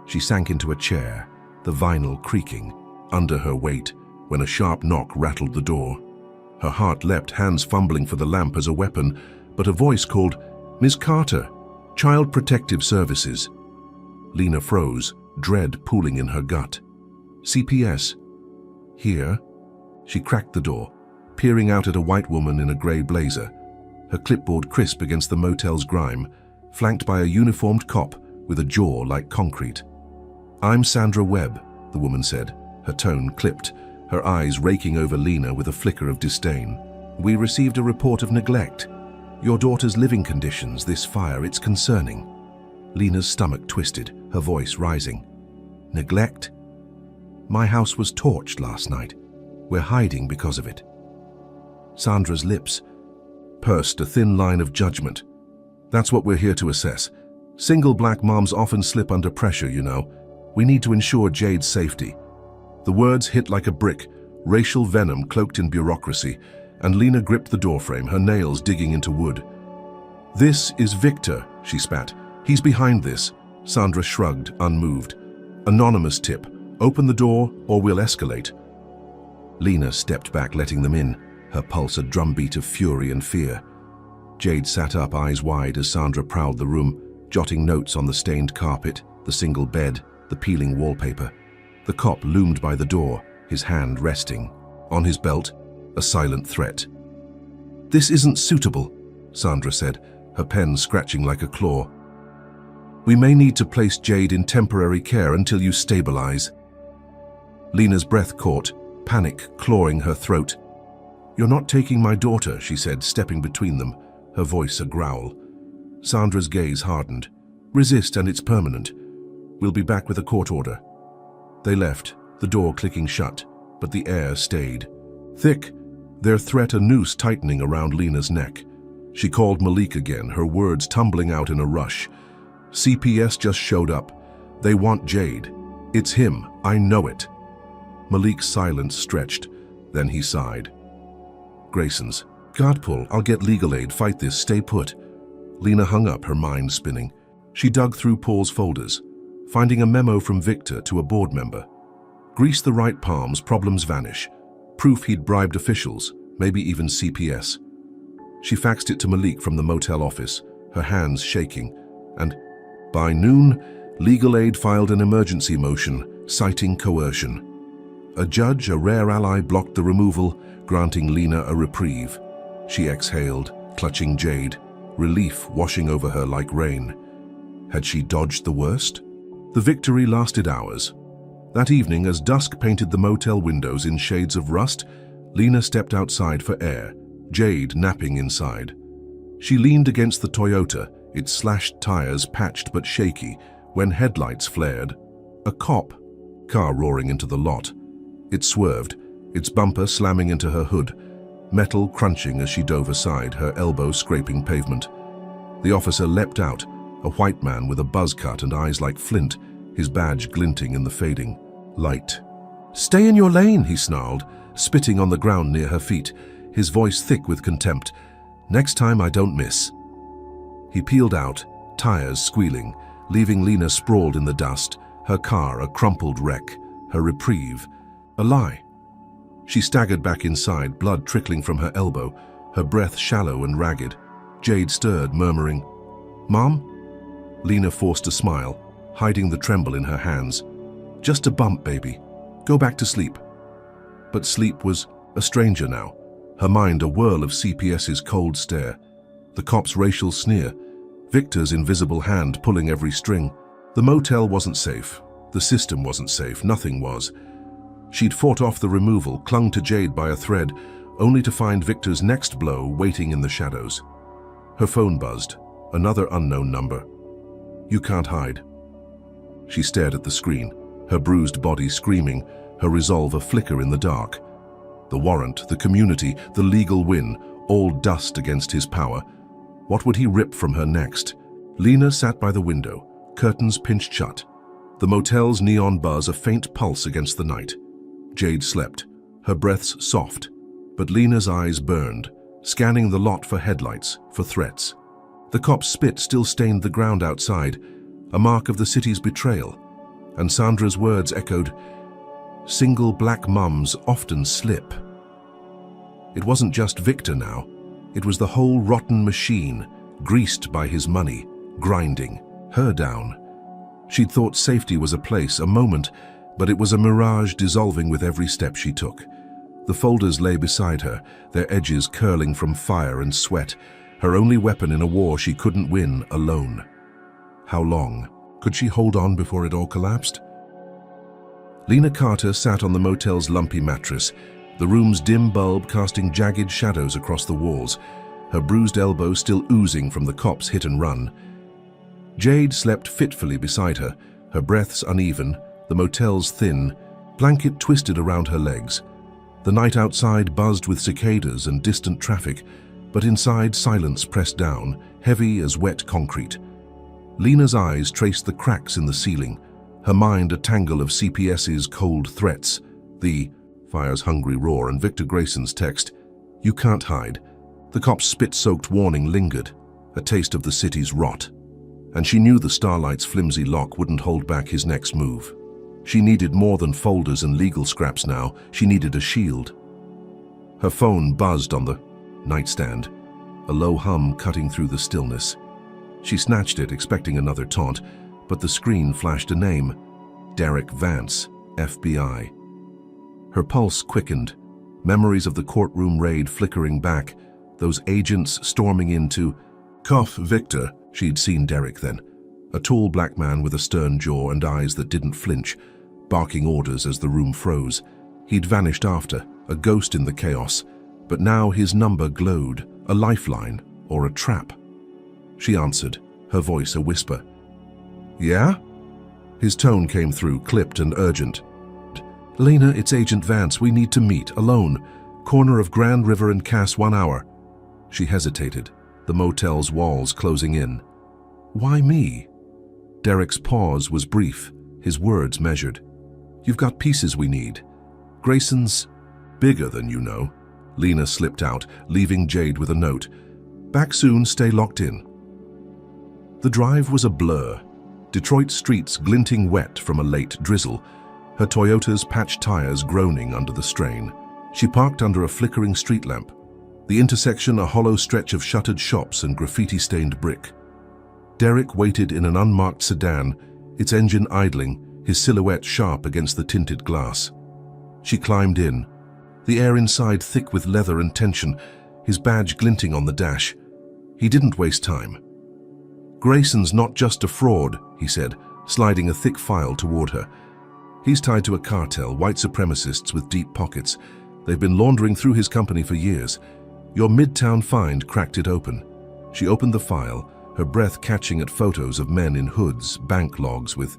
She sank into a chair, the vinyl creaking under her weight when a sharp knock rattled the door. Her heart leapt, hands fumbling for the lamp as a weapon, but a voice called, "Miss Carter, Child Protective Services." Lena froze, dread pooling in her gut. "CPS. Here?" She cracked the door, peering out at a white woman in a grey blazer, her clipboard crisp against the motel's grime, flanked by a uniformed cop with a jaw like concrete. "I'm Sandra Webb," the woman said, her tone clipped, her eyes raking over Lena with a flicker of disdain. "We received a report of neglect. Your daughter's living conditions, this fire, it's concerning." Lena's stomach twisted, her voice rising. Neglect? My house was torched last night. We're hiding because of it. Sandra's lips pursed a thin line of judgment. That's what we're here to assess. Single black moms often slip under pressure, you know. We need to ensure Jade's safety. The words hit like a brick, racial venom cloaked in bureaucracy, and Lena gripped the doorframe, her nails digging into wood. This is Victor, she spat. He's behind this. Sandra shrugged, unmoved. Anonymous tip. Open the door or we'll escalate. Lena stepped back, letting them in, her pulse a drumbeat of fury and fear. Jade sat up, eyes wide, as Sandra prowled the room, jotting notes on the stained carpet, the single bed, the peeling wallpaper. The cop loomed by the door, his hand resting. On his belt, a silent threat. This isn't suitable, Sandra said, her pen scratching like a claw. We may need to place Jade in temporary care until you stabilize. Lena's breath caught, panic clawing her throat. You're not taking my daughter, she said, stepping between them, her voice a growl. Sandra's gaze hardened. Resist and it's permanent. We'll be back with a court order. They left, the door clicking shut, but the air stayed. Thick, their threat a noose tightening around Lena's neck. She called Malik again, her words tumbling out in a rush. CPS just showed up. They want Jade. It's him, I know it. Malik's silence stretched, then he sighed. Grayson's. God pull, I'll get legal aid, fight this, stay put. Lena hung up, her mind spinning. She dug through Paul's folders, finding a memo from Victor to a board member. Grease the right palms, problems vanish. Proof he'd bribed officials, maybe even CPS. She faxed it to Malik from the motel office, her hands shaking, and by noon, legal aid filed an emergency motion, citing coercion. A judge, a rare ally, blocked the removal, granting Lena a reprieve. She exhaled, clutching Jade, relief washing over her like rain. Had she dodged the worst? The victory lasted hours. That evening, as dusk painted the motel windows in shades of rust, Lena stepped outside for air, Jade napping inside. She leaned against the Toyota, its slashed tires patched but shaky, when headlights flared. A cop car roaring into the lot. It swerved, its bumper slamming into her hood, metal crunching as she dove aside, her elbow scraping pavement. The officer leapt out, a white man with a buzz cut and eyes like flint, his badge glinting in the fading light. Stay in your lane, he snarled, spitting on the ground near her feet, his voice thick with contempt. Next time I don't miss. He peeled out, tires squealing, leaving Lena sprawled in the dust, her car a crumpled wreck, her reprieve a lie. She staggered back inside, blood trickling from her elbow, her breath shallow and ragged. Jade stirred, murmuring, Mom? Lena forced a smile, hiding the tremble in her hands. Just a bump, baby. Go back to sleep. But sleep was a stranger now, her mind a whirl of CPS's cold stare, the cop's racial sneer, Victor's invisible hand pulling every string. The motel wasn't safe. The system wasn't safe. Nothing was. She'd fought off the removal, clung to Jade by a thread, only to find Victor's next blow waiting in the shadows. Her phone buzzed. Another unknown number. You can't hide. She stared at the screen, her bruised body screaming, her resolve a flicker in the dark. The warrant, the community, the legal win, all dust against his power. What would he rip from her next? Lena sat by the window, curtains pinched shut. The motel's neon buzz a faint pulse against the night. Jade slept, her breaths soft, but Lena's eyes burned, scanning the lot for headlights, for threats. The cop's spit still stained the ground outside, a mark of the city's betrayal, and Sandra's words echoed, single black mums often slip. It wasn't just Victor now, it was the whole rotten machine, greased by his money, grinding her down. She'd thought safety was a place, a moment, but it was a mirage dissolving with every step she took. The folders lay beside her, their edges curling from fire and sweat, her only weapon in a war she couldn't win alone. How long could she hold on before it all collapsed? Lena Carter sat on the motel's lumpy mattress, the room's dim bulb casting jagged shadows across the walls, her bruised elbow still oozing from the cop's hit and run. Jade slept fitfully beside her, Her breaths uneven, the motel's thin, blanket twisted around her legs. The night outside buzzed with cicadas and distant traffic, but inside silence pressed down, heavy as wet concrete. Lena's eyes traced the cracks in the ceiling, her mind a tangle of CPS's cold threats, the fire's hungry roar and Victor Grayson's text, "You can't hide." The cop's spit-soaked warning lingered, a taste of the city's rot. And she knew the Starlight's flimsy lock wouldn't hold back his next move. She needed more than folders and legal scraps now. She needed a shield. Her phone buzzed on the nightstand, a low hum cutting through the stillness. She snatched it, expecting another taunt, but the screen flashed a name: Derek Vance, FBI. Her pulse quickened, memories of the courtroom raid flickering back, those agents storming into Cough, Victor. She'd seen Derek then, a tall black man with a stern jaw and eyes that didn't flinch, barking orders as the room froze. He'd vanished after, a ghost in the chaos, but now his number glowed, a lifeline or a trap. She answered, her voice a whisper. "Yeah?" His tone came through, clipped and urgent. "Lena, it's Agent Vance. We need to meet, alone. Corner of Grand River and Cass, 1 hour." She hesitated, the motel's walls closing in. "Why me?" Derek's pause was brief, his words measured. "You've got pieces we need. Grayson's bigger than you know." Lena slipped out, leaving Jade with a note. "Back soon, stay locked in." The drive was a blur, Detroit streets glinting wet from a late drizzle, her Toyota's patched tires groaning under the strain. She parked under a flickering street lamp, the intersection a hollow stretch of shuttered shops and graffiti-stained brick. Derek waited in an unmarked sedan, its engine idling, his silhouette sharp against the tinted glass. She climbed in, the air inside thick with leather and tension, his badge glinting on the dash. He didn't waste time. "Grayson's not just a fraud," he said, sliding a thick file toward her. "He's tied to a cartel, white supremacists with deep pockets. They've been laundering through his company for years. Your Midtown find cracked it open." She opened the file, her breath catching at photos of men in hoods, bank logs with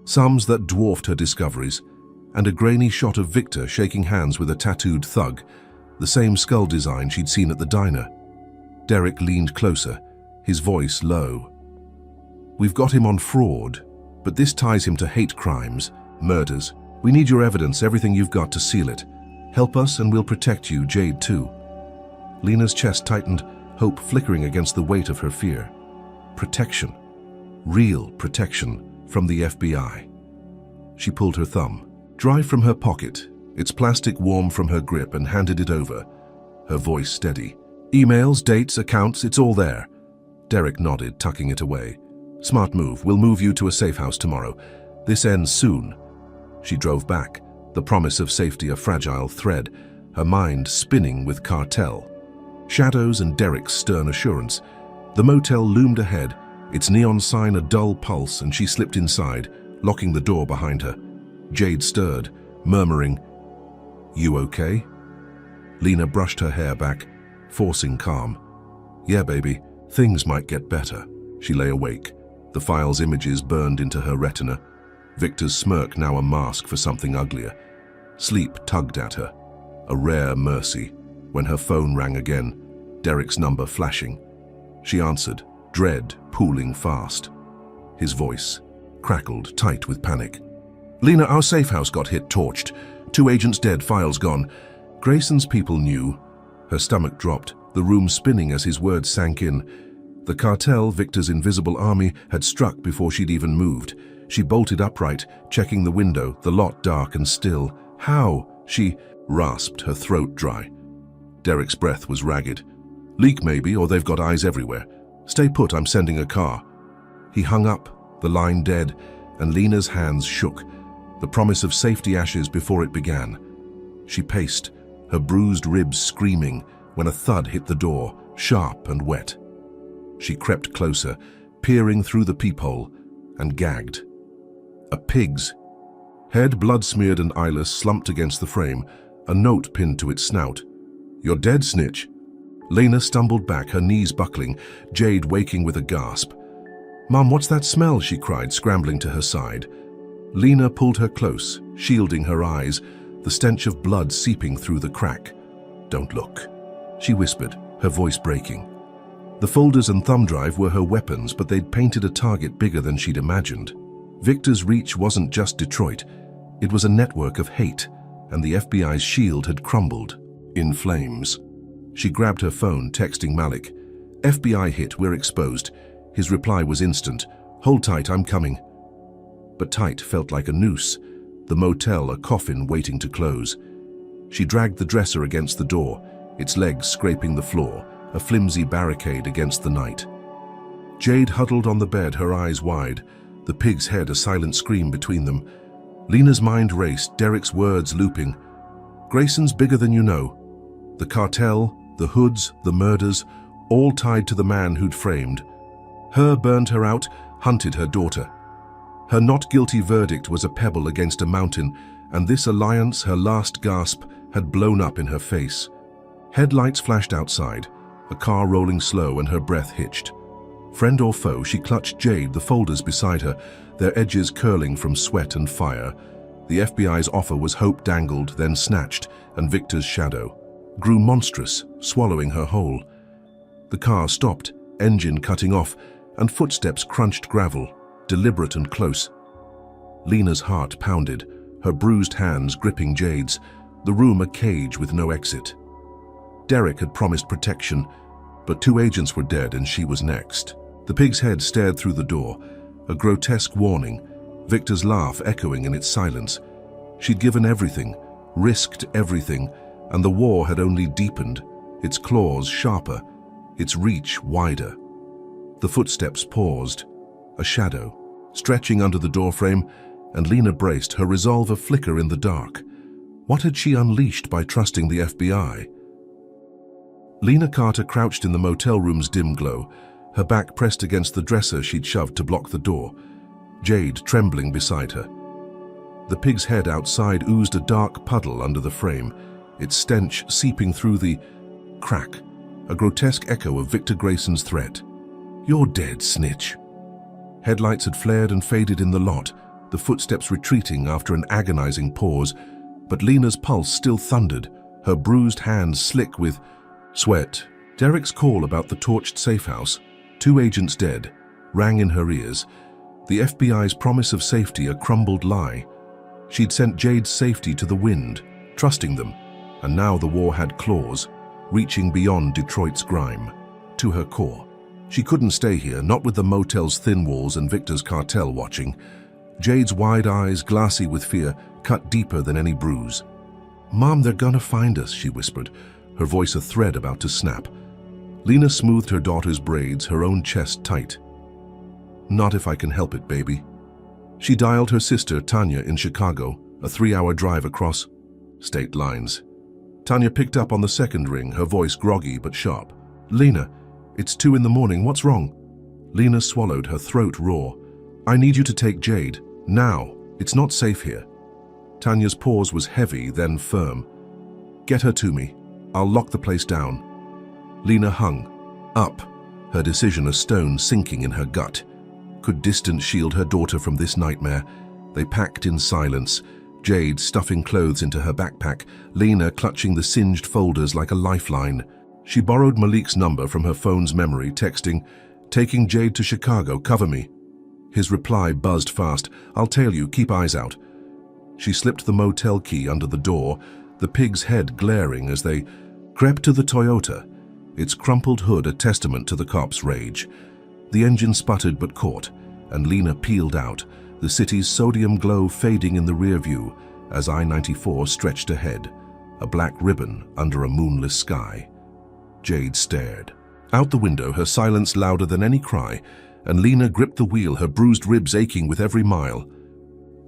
sums that dwarfed her discoveries, and a grainy shot of Victor shaking hands with a tattooed thug, the same skull design she'd seen at the diner. Derek leaned closer, his voice low. "We've got him on fraud, but this ties him to hate crimes, murders. We need your evidence, everything you've got to seal it. Help us and we'll protect you, Jade too." Lena's chest tightened, hope flickering against the weight of her fear. Protection. Real protection from the FBI. She pulled her thumb, dry from her pocket, its plastic warm from her grip, and handed it over, her voice steady. "Emails, dates, accounts, it's all there." Derek nodded, tucking it away. "Smart move. We'll move you to a safe house tomorrow. This ends soon." She drove back, the promise of safety a fragile thread, her mind spinning with cartel. Shadows and Derek's stern assurance. The motel loomed ahead, its neon sign a dull pulse, and she slipped inside, locking the door behind her. Jade stirred, murmuring, "You okay?" Lena brushed her hair back, forcing calm. "Yeah, baby, things might get better." She lay awake, the file's images burned into her retina. Victor's smirk now a mask for something uglier. Sleep tugged at her, a rare mercy, when her phone rang again, Derek's number flashing. She answered, dread pooling fast. His voice crackled tight with panic. "Lena, our safe house got hit, torched. 2 agents dead, files gone. Grayson's people knew." Her stomach dropped, the room spinning as his words sank in. The cartel, Victor's invisible army, had struck before she'd even moved. She bolted upright, checking the window, the lot dark and still. "How?" She rasped, her throat dry. Derek's breath was ragged. "Leak maybe, or they've got eyes everywhere. Stay put, I'm sending a car." He hung up, the line dead, and Lena's hands shook, the promise of safety ashes before it began. She paced, her bruised ribs screaming, when a thud hit the door, sharp and wet. She crept closer, peering through the peephole, and gagged. A pig's head, blood-smeared and eyeless, slumped against the frame, a note pinned to its snout. "You're dead, snitch." Lena stumbled back, her knees buckling, Jade waking with a gasp. "Mom, what's that smell?" she cried, scrambling to her side. Lena pulled her close, shielding her eyes, the stench of blood seeping through the crack. "Don't look," she whispered, her voice breaking. The folders and thumb drive were her weapons, but they'd painted a target bigger than she'd imagined. Victor's reach wasn't just Detroit. It was a network of hate, and the FBI's shield had crumbled, in flames. She grabbed her phone, texting Malik. "FBI hit, we're exposed." His reply was instant. "Hold tight, I'm coming." But tight felt like a noose, the motel a coffin waiting to close. She dragged the dresser against the door, its legs scraping the floor, a flimsy barricade against the night. Jade huddled on the bed, her eyes wide, the pig's head a silent scream between them. Lena's mind raced, Derek's words looping. "Grayson's bigger than you know. The cartel, the hoods, the murders, all tied to the man who'd framed. Her burned her out, hunted her daughter. Her not guilty verdict was a pebble against a mountain, and this alliance, her last gasp, had blown up in her face." Headlights flashed outside, a car rolling slow and her breath hitched. Friend or foe, she clutched Jade, the folders beside her, their edges curling from sweat and fire. The FBI's offer was hope dangled, then snatched, and Victor's shadow grew monstrous, swallowing her whole. The car stopped, engine cutting off, and footsteps crunched gravel, deliberate and close. Lena's heart pounded, her bruised hands gripping Jade's, the room a cage with no exit. Derek had promised protection, but 2 agents were dead and she was next. The pig's head stared through the door, a grotesque warning, Victor's laugh echoing in its silence. She'd given everything, risked everything, and the war had only deepened, its claws sharper, its reach wider. The footsteps paused, a shadow, stretching under the doorframe, and Lena braced, her resolve a flicker in the dark. What had she unleashed by trusting the FBI? Lena Carter crouched in the motel room's dim glow, her back pressed against the dresser she'd shoved to block the door, Jade trembling beside her. The pig's head outside oozed a dark puddle under the frame, its stench seeping through the crack, a grotesque echo of Victor Grayson's threat. "You're dead, snitch." Headlights had flared and faded in the lot, the footsteps retreating after an agonizing pause, but Lena's pulse still thundered, her bruised hands slick with sweat. Derek's call about the torched safehouse, 2 agents dead, rang in her ears. The FBI's promise of safety a crumbled lie. She'd sent Jade's safety to the wind, trusting them, and now the war had claws, reaching beyond Detroit's grime, to her core. She couldn't stay here, not with the motel's thin walls and Victor's cartel watching. Jade's wide eyes, glassy with fear, cut deeper than any bruise. "Mom, they're gonna find us," she whispered, her voice a thread about to snap. Lena smoothed her daughter's braids, her own chest tight. "Not if I can help it, baby." She dialed her sister, Tanya, in Chicago, a 3-hour drive across state lines. Tanya picked up on the second ring, her voice groggy but sharp. "Lena, it's 2 in the morning, what's wrong?" Lena swallowed, her throat raw. "I need you to take Jade, now. It's not safe here." Tanya's pause was heavy, then firm. "Get her to me. I'll lock the place down." Lena hung, up, her decision a stone sinking in her gut. Could distance shield her daughter from this nightmare? They packed in silence, Jade stuffing clothes into her backpack, Lena clutching the singed folders like a lifeline. She borrowed Malik's number from her phone's memory, texting, "Taking Jade to Chicago, cover me." His reply buzzed fast, "I'll tail you, keep eyes out." She slipped the motel key under the door, the pig's head glaring as they crept to the Toyota, its crumpled hood a testament to the cops' rage. The engine sputtered but caught, and Lena peeled out, the city's sodium glow fading in the rear view as I-94 stretched ahead, a black ribbon under a moonless sky. Jade stared. Out the window, her silence louder than any cry, and Lena gripped the wheel, her bruised ribs aching with every mile.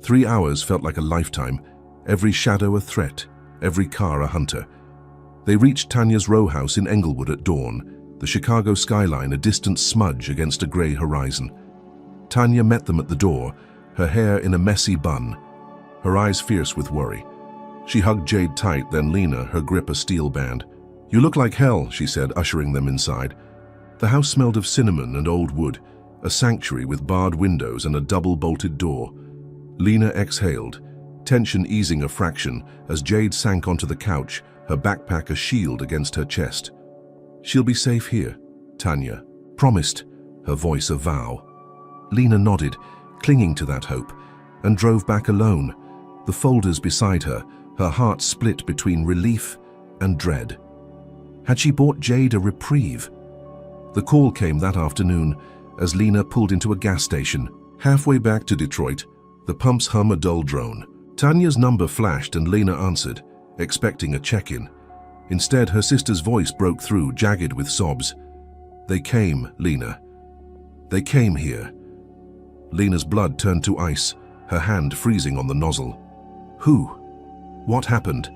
3 hours felt like a lifetime, every shadow a threat, every car a hunter. They reached Tanya's row house in Englewood at dawn, the Chicago skyline a distant smudge against a gray horizon. Tanya met them at the door, her hair in a messy bun, her eyes fierce with worry. She hugged Jade tight, then Lena, her grip a steel band. "You look like hell," she said, ushering them inside. The house smelled of cinnamon and old wood, a sanctuary with barred windows and a double-bolted door. Lena exhaled, tension easing a fraction as Jade sank onto the couch, her backpack a shield against her chest. "She'll be safe here," Tanya promised, her voice a vow. Lena nodded, clinging to that hope, and drove back alone, the folders beside her, her heart split between relief and dread. Had she bought Jade a reprieve? The call came that afternoon as Lena pulled into a gas station. Halfway back to Detroit, the pumps hum a dull drone. Tanya's number flashed and Lena answered, expecting a check-in. Instead, her sister's voice broke through, jagged with sobs. "They came, Lena. They came here." Lena's blood turned to ice, her hand freezing on the nozzle. "Who? What happened?"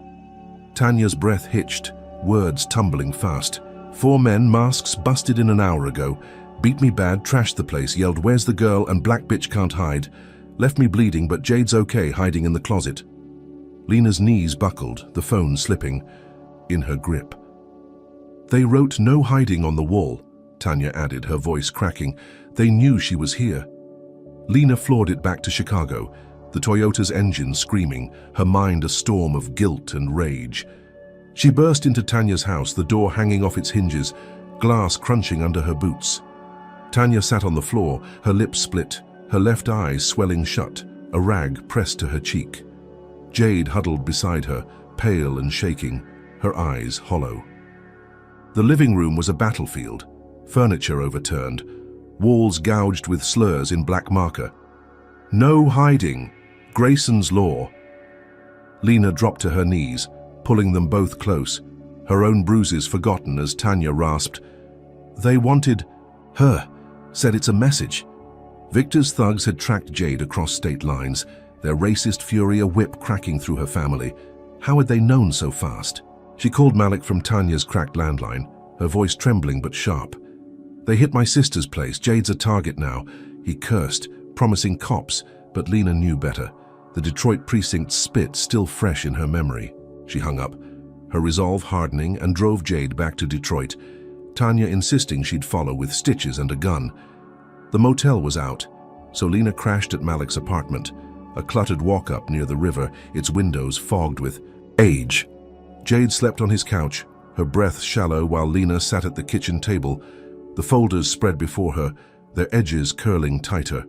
Tanya's breath hitched, words tumbling fast. "4 men, masks, busted in an hour ago. Beat me bad, trashed the place, yelled, 'Where's the girl?' and 'Black bitch can't hide.' Left me bleeding, but Jade's okay, hiding in the closet." Lena's knees buckled, the phone slipping in her grip. "They wrote 'no hiding' on the wall," Tanya added, her voice cracking. "They knew she was here." Lena floored it back to Chicago, the Toyota's engine screaming, her mind a storm of guilt and rage. She burst into Tanya's house, the door hanging off its hinges, glass crunching under her boots. Tanya sat on the floor, her lips split, her left eye swelling shut, a rag pressed to her cheek. Jade huddled beside her, pale and shaking, her eyes hollow. The living room was a battlefield, furniture overturned, walls gouged with slurs in black marker. "No hiding, Grayson's law." Lena dropped to her knees, pulling them both close, her own bruises forgotten as Tanya rasped, "They wanted her, said it's a message." Victor's thugs had tracked Jade across state lines, their racist fury a whip cracking through her family. How had they known so fast? She called Malik from Tanya's cracked landline, her voice trembling but sharp. "They hit my sister's place. Jade's a target now." He cursed, promising cops, but Lena knew better. The Detroit precinct's spit still fresh in her memory. She hung up, her resolve hardening, and drove Jade back to Detroit, Tanya insisting she'd follow with stitches and a gun. The motel was out, so Lena crashed at Malik's apartment, a cluttered walk-up near the river, its windows fogged with age. Jade slept on his couch, her breath shallow, while Lena sat at the kitchen table, the folders spread before her, their edges curling tighter.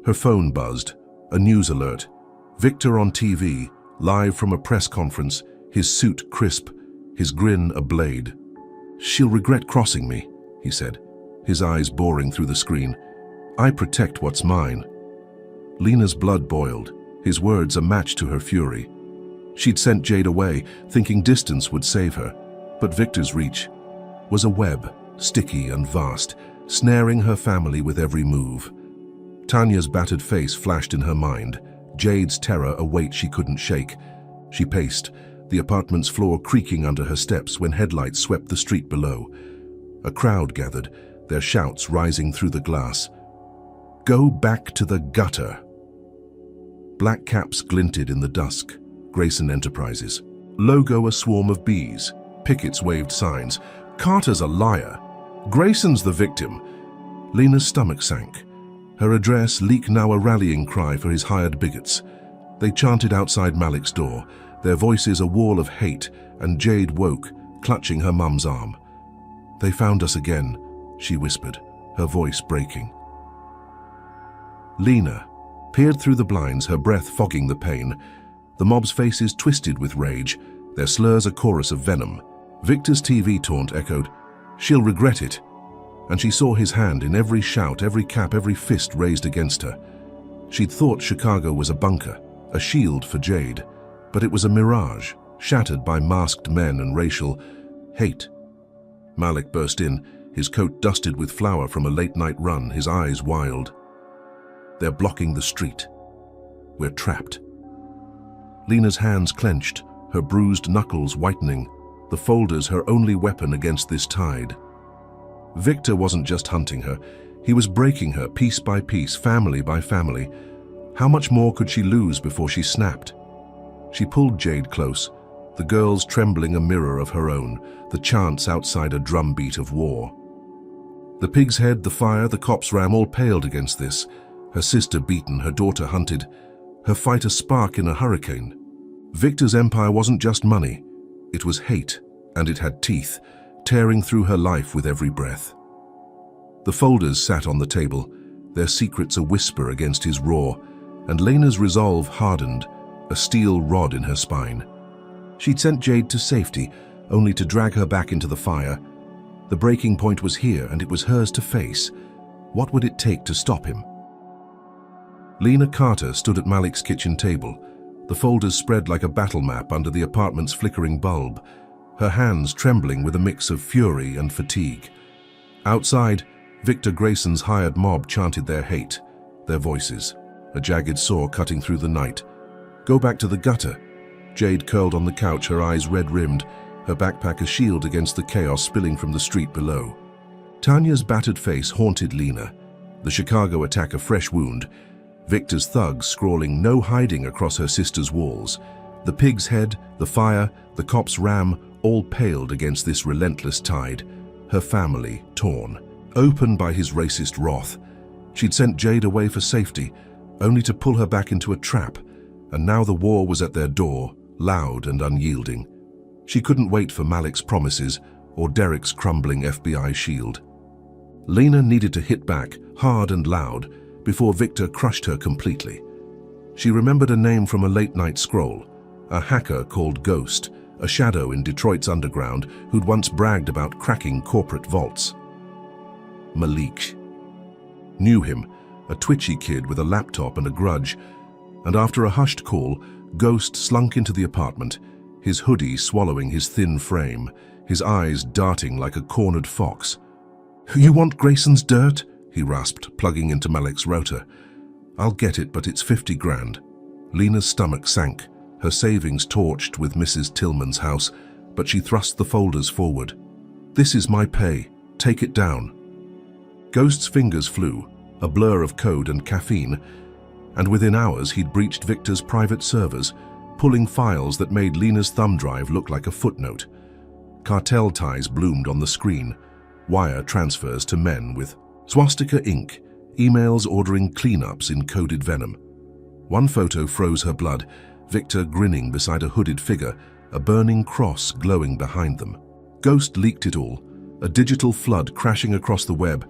Her phone buzzed, a news alert. Victor on TV, live from a press conference, his suit crisp, his grin a blade. "She'll regret crossing me," he said, his eyes boring through the screen. "I protect what's mine." Lena's blood boiled, his words a match to her fury. She'd sent Jade away, thinking distance would save her, but Victor's reach was a web, sticky and vast, snaring her family with every move. Tanya's battered face flashed in her mind, Jade's terror a weight she couldn't shake. She paced, the apartment's floor creaking under her steps when headlights swept the street below. A crowd gathered, their shouts rising through the glass. "Go back to the gutter." Black caps glinted in the dusk. Grayson Enterprises. Logo a swarm of bees. Pickets waved signs. "Carter's a liar. Grayson's the victim." Lena's stomach sank. Her address leaked now a rallying cry for his hired bigots. They chanted outside Malik's door, their voices a wall of hate, and Jade woke, clutching her mum's arm. "They found us again," she whispered, her voice breaking. Lena peered through the blinds, her breath fogging the pain. The mob's faces twisted with rage, their slurs a chorus of venom. Victor's TV taunt echoed, "She'll regret it." And she saw his hand in every shout, every cap, every fist raised against her. She'd thought Chicago was a bunker, a shield for Jade, but it was a mirage, shattered by masked men and racial hate. Malik burst in, his coat dusted with flour from a late-night run, his eyes wild. "They're blocking the street. We're trapped." Lena's hands clenched, her bruised knuckles whitening, the folders her only weapon against this tide. Victor wasn't just hunting her, he was breaking her piece by piece, family by family. How much more could she lose before she snapped? She pulled Jade close, the girls trembling a mirror of her own, the chants outside a drumbeat of war. The pig's head, the fire, the cop's ram all paled against this. Her sister beaten, her daughter hunted, her fight a spark in a hurricane. Victor's empire wasn't just money. It was hate, and it had teeth, tearing through her life with every breath. The folders sat on the table, their secrets a whisper against his roar, and Lena's resolve hardened, a steel rod in her spine. She'd sent Jade to safety, only to drag her back into the fire. The breaking point was here, and it was hers to face. What would it take to stop him? Lena Carter stood at Malik's kitchen table, the folders spread like a battle map under the apartment's flickering bulb, her hands trembling with a mix of fury and fatigue. Outside, Victor Grayson's hired mob chanted their hate, their voices, a jagged saw cutting through the night. Go back to the gutter. Jade curled on the couch, her eyes red-rimmed, her backpack a shield against the chaos spilling from the street below. Tanya's battered face haunted Lena, the Chicago attack a fresh wound, Victor's thugs scrawling no hiding across her sister's walls. The pig's head, the fire, the cop's ram, all paled against this relentless tide, her family torn, open by his racist wrath. She'd sent Jade away for safety, only to pull her back into a trap, and now the war was at their door, loud and unyielding. She couldn't wait for Malik's promises or Derek's crumbling FBI shield. Lena needed to hit back, hard and loud, before Victor crushed her completely. She remembered a name from a late-night scroll, a hacker called Ghost, a shadow in Detroit's underground who'd once bragged about cracking corporate vaults. Malik. Knew him, a twitchy kid with a laptop and a grudge, and after a hushed call, Ghost slunk into the apartment, his hoodie swallowing his thin frame, his eyes darting like a cornered fox. "You want Grayson's dirt?" he rasped, plugging into Malik's router. "I'll get it, but it's 50 grand. Lena's stomach sank, her savings torched with Mrs. Tillman's house, but she thrust the folders forward. "This is my pay. Take it down." Ghost's fingers flew, a blur of code and caffeine, and within hours he'd breached Victor's private servers, pulling files that made Lena's thumb drive look like a footnote. Cartel ties bloomed on the screen, wire transfers to men with swastika ink, emails ordering cleanups in coded venom. One photo froze her blood, Victor grinning beside a hooded figure, a burning cross glowing behind them. Ghost leaked it all, a digital flood crashing across the web,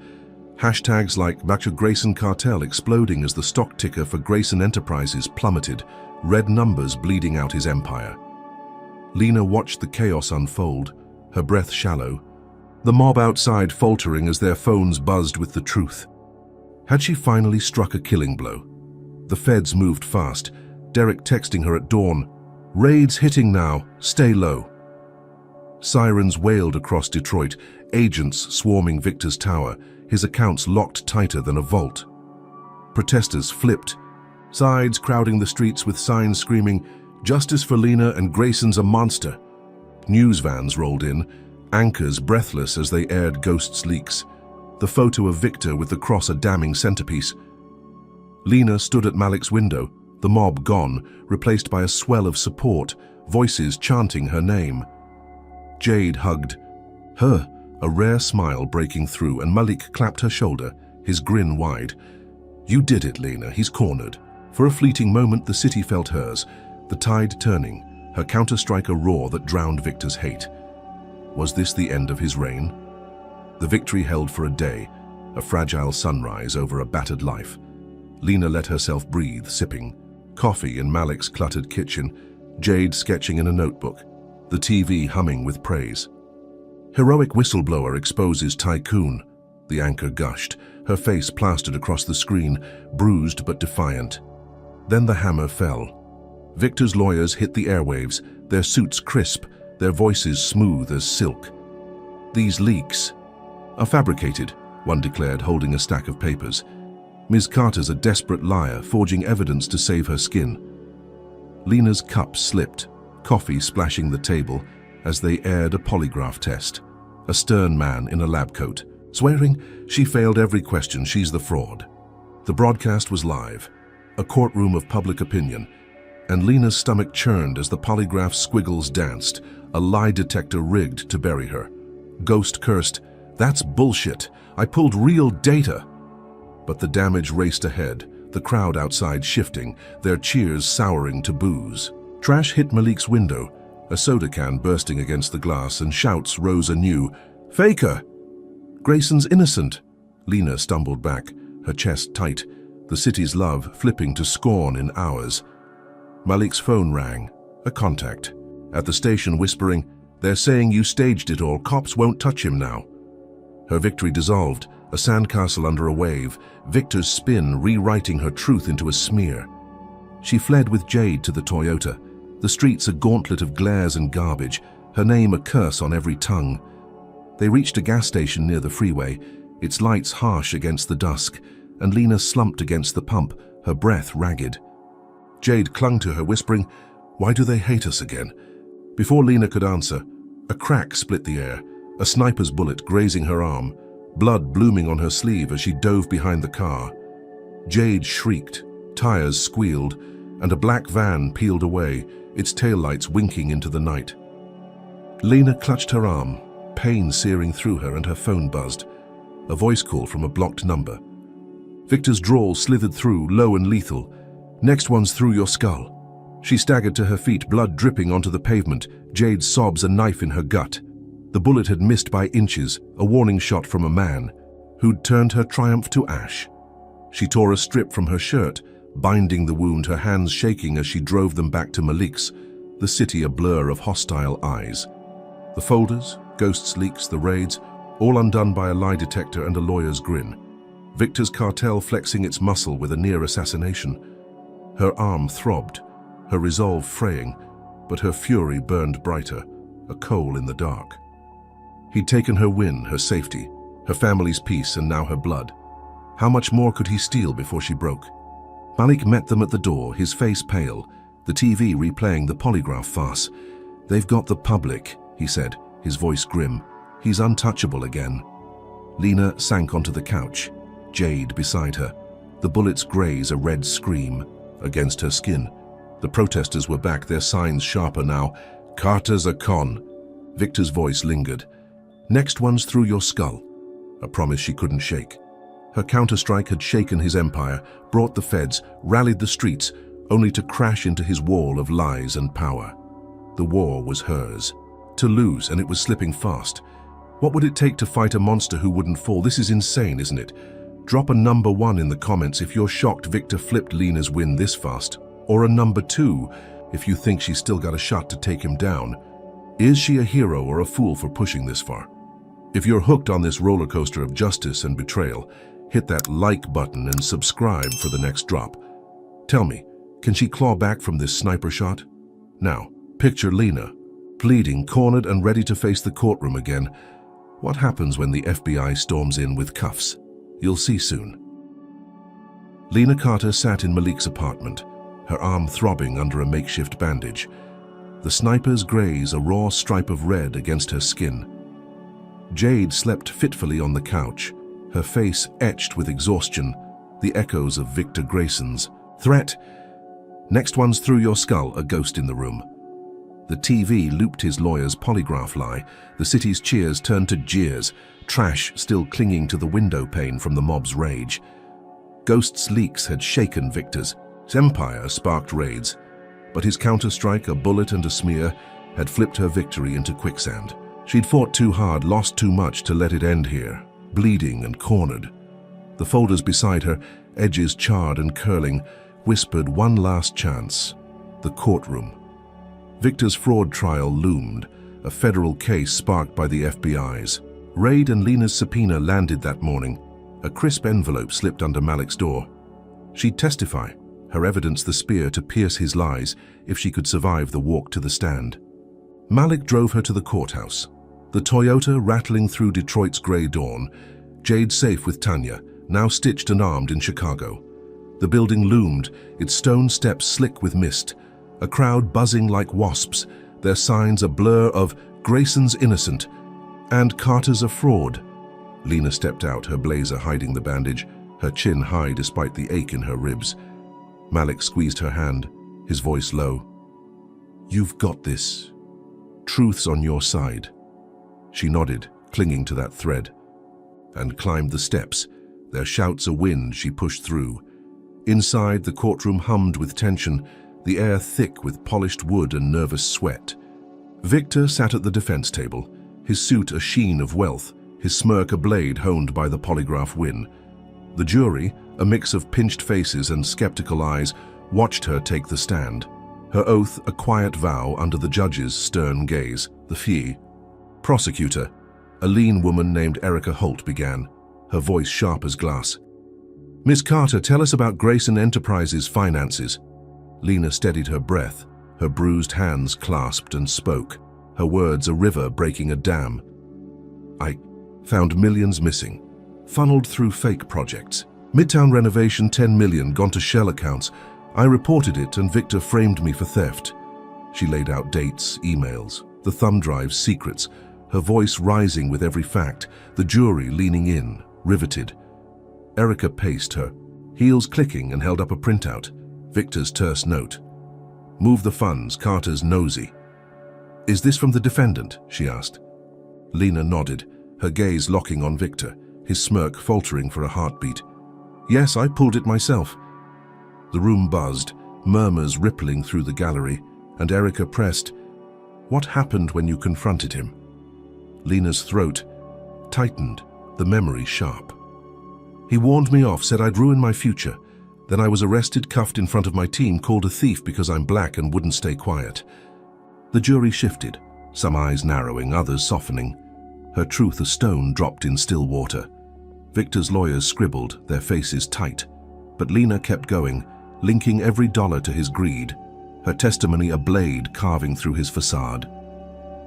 hashtags like Grayson Cartel exploding as the stock ticker for Grayson Enterprises plummeted, red numbers bleeding out his empire. Lena watched the chaos unfold, her breath shallow, the mob outside faltering as their phones buzzed with the truth. Had she finally struck a killing blow? The feds moved fast, Derek texting her at dawn, "Raids hitting now, stay low." Sirens wailed across Detroit, agents swarming Victor's tower, his accounts locked tighter than a vault. Protesters flipped, sides crowding the streets with signs screaming, "Justice for Lena and Grayson's a monster." News vans rolled in, anchors breathless as they aired Ghost's leaks, the photo of Victor with the cross a damning centerpiece. Lena stood at Malik's window, the mob gone, replaced by a swell of support, voices chanting her name. Jade hugged her, a rare smile breaking through, and Malik clapped her shoulder, his grin wide. "You did it, Lena, he's cornered." For a fleeting moment, the city felt hers, the tide turning, her counter-strike a roar that drowned Victor's hate. Was this the end of his reign? The victory held for a day, a fragile sunrise over a battered life. Lena let herself breathe, sipping. Coffee in Malik's cluttered kitchen, Jade sketching in a notebook, the TV humming with praise. "Heroic whistleblower exposes tycoon," the anchor gushed, her face plastered across the screen, bruised but defiant. Then the hammer fell. Victor's lawyers hit the airwaves, their suits crisp, their voices smooth as silk. "These leaks are fabricated," one declared, holding a stack of papers. "Ms. Carter's a desperate liar, forging evidence to save her skin." Lena's cup slipped, coffee splashing the table as they aired a polygraph test. A stern man in a lab coat, swearing she failed every question, she's the fraud. The broadcast was live, a courtroom of public opinion, and Lena's stomach churned as the polygraph squiggles danced, a lie detector rigged to bury her. Ghost cursed, That's bullshit. I pulled real data. But the damage raced ahead, the crowd outside shifting, their cheers souring to boos. Trash hit Malik's window, a soda can bursting against the glass, and shouts rose anew. Faker! Grayson's innocent. Lena stumbled back, her chest tight, the city's love flipping to scorn in hours. Malik's phone rang, a contact. At the station whispering, "They're saying you staged it all, cops won't touch him now." Her victory dissolved, a sandcastle under a wave, Victor's spin rewriting her truth into a smear. She fled with Jade to the Toyota, the streets a gauntlet of glares and garbage, her name a curse on every tongue. They reached a gas station near the freeway, its lights harsh against the dusk, and Lena slumped against the pump, her breath ragged. Jade clung to her, whispering, "Why do they hate us again?" Before Lena could answer, a crack split the air, a sniper's bullet grazing her arm, blood blooming on her sleeve as she dove behind the car. Jade shrieked, tires squealed, and a black van peeled away, its taillights winking into the night. Lena clutched her arm, pain searing through her, and her phone buzzed. A voice call from a blocked number. Victor's drawl slithered through, low and lethal. "Next one's through your skull." She staggered to her feet, blood dripping onto the pavement, Jade's sobs a knife in her gut. The bullet had missed by inches, a warning shot from a man who'd turned her triumph to ash. She tore a strip from her shirt, binding the wound, her hands shaking as she drove them back to Malik's, the city a blur of hostile eyes. The folders, ghosts, leaks, the raids, all undone by a lie detector and a lawyer's grin. Victor's cartel flexing its muscle with a near assassination. Her arm throbbed, her resolve fraying, but her fury burned brighter, a coal in the dark. He'd taken her win, her safety, her family's peace, and now her blood. How much more could he steal before she broke? Malik met them at the door, his face pale, the TV replaying the polygraph farce. "They've got the public," he said, his voice grim. "He's untouchable again." Lena sank onto the couch, Jade beside her. The bullets graze a red scream against her skin. The protesters were back, their signs sharper now. "Carter's a con." Victor's voice lingered. "Next one's through your skull." A promise she couldn't shake. Her counterstrike had shaken his empire, brought the feds, rallied the streets, only to crash into his wall of lies and power. The war was hers, to lose, and it was slipping fast. What would it take to fight a monster who wouldn't fall? This is insane, isn't it? Drop a number 1 in the comments if you're shocked Victor flipped Lena's win this fast, or a number 2 if you think she's still got a shot to take him down. Is she a hero or a fool for pushing this far? If you're hooked on this roller coaster of justice and betrayal, hit that like button and subscribe for the next drop. Tell me, can she claw back from this sniper shot? Now, picture Lena, pleading, cornered and ready to face the courtroom again. What happens when the FBI storms in with cuffs? You'll see soon. Lena Carter sat in Malik's apartment, her arm throbbing under a makeshift bandage. The snipers graze a raw stripe of red against her skin. Jade slept fitfully on the couch, her face etched with exhaustion, the echoes of Victor Grayson's threat. "Next one's through your skull," a ghost in the room. The TV looped his lawyer's polygraph lie. The city's cheers turned to jeers, trash still clinging to the window pane from the mob's rage. Ghost's leaks had shaken Victor's empire, sparked raids, but his counterstrike, a bullet and a smear, had flipped her victory into quicksand. She'd fought too hard, lost too much to let it end here, bleeding and cornered. The folders beside her, edges charred and curling, whispered one last chance. The courtroom. Victor's fraud trial loomed, a federal case sparked by the FBI's. Raid and Lena's subpoena landed that morning. A crisp envelope slipped under Malik's door. She'd testify, her evidence the spear to pierce his lies if she could survive the walk to the stand. Malik drove her to the courthouse. The Toyota rattling through Detroit's gray dawn, Jade safe with Tanya, now stitched and armed in Chicago. The building loomed, its stone steps slick with mist, a crowd buzzing like wasps, their signs a blur of "Grayson's innocent" and "Carter's a fraud." Lena stepped out, her blazer hiding the bandage, her chin high despite the ache in her ribs. Malik squeezed her hand, his voice low. "You've got this. Truth's on your side." She nodded, clinging to that thread. and climbed the steps, their shouts a wind she pushed through. Inside, the courtroom hummed with tension, the air thick with polished wood and nervous sweat. Victor sat at the defense table, his suit a sheen of wealth, his smirk a blade honed by the polygraph win. The jury, a mix of pinched faces and skeptical eyes, watched her take the stand. Her oath a quiet vow under the judge's stern gaze. The fee. Prosecutor, a lean woman named Erica Holt, began, her voice sharp as glass. "Miss Carter, tell us about Grayson Enterprises' finances." Lena steadied her breath, her bruised hands clasped and spoke, her words a river breaking a dam. "I found millions missing, funneled through fake projects. Midtown renovation, 10 million gone to shell accounts. I reported it and Victor framed me for theft." She laid out dates, emails, the thumb drive's secrets, her voice rising with every fact, the jury leaning in, riveted. Erica paced her, heels clicking, and held up a printout. Victor's terse note. "Move the funds, Carter's nosy." "Is this from the defendant?" she asked. Lena nodded, her gaze locking on Victor, his smirk faltering for a heartbeat. "Yes, I pulled it myself." The room buzzed, murmurs rippling through the gallery, and Erica pressed, "What happened when you confronted him?" Lena's throat tightened, the memory sharp. "He warned me off, said I'd ruin my future. Then I was arrested, cuffed in front of my team, called a thief because I'm black and wouldn't stay quiet." The jury shifted, some eyes narrowing, others softening. Her truth a stone dropped in still water. Victor's lawyers scribbled, their faces tight. But Lena kept going, linking every dollar to his greed, her testimony a blade carving through his facade.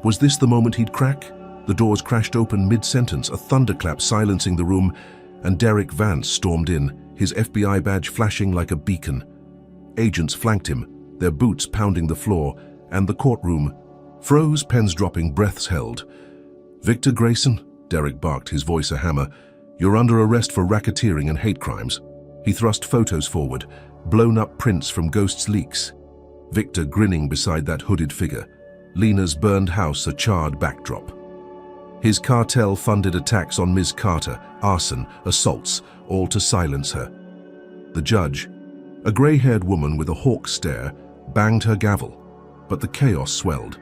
Was this the moment he'd crack? The doors crashed open mid-sentence, a thunderclap silencing the room, and Derek Vance stormed in, his FBI badge flashing like a beacon. Agents flanked him, their boots pounding the floor, and the courtroom froze, pens dropping, breaths held. "Victor Grayson," Derek barked, his voice a hammer, "you're under arrest for racketeering and hate crimes." He thrust photos forward, blown-up prints from Ghost's leaks. Victor grinning beside that hooded figure, Lena's burned house a charred backdrop. His cartel-funded attacks on Ms. Carter, arson, assaults, all to silence her. The judge, a grey-haired woman with a hawk stare, banged her gavel, but the chaos swelled.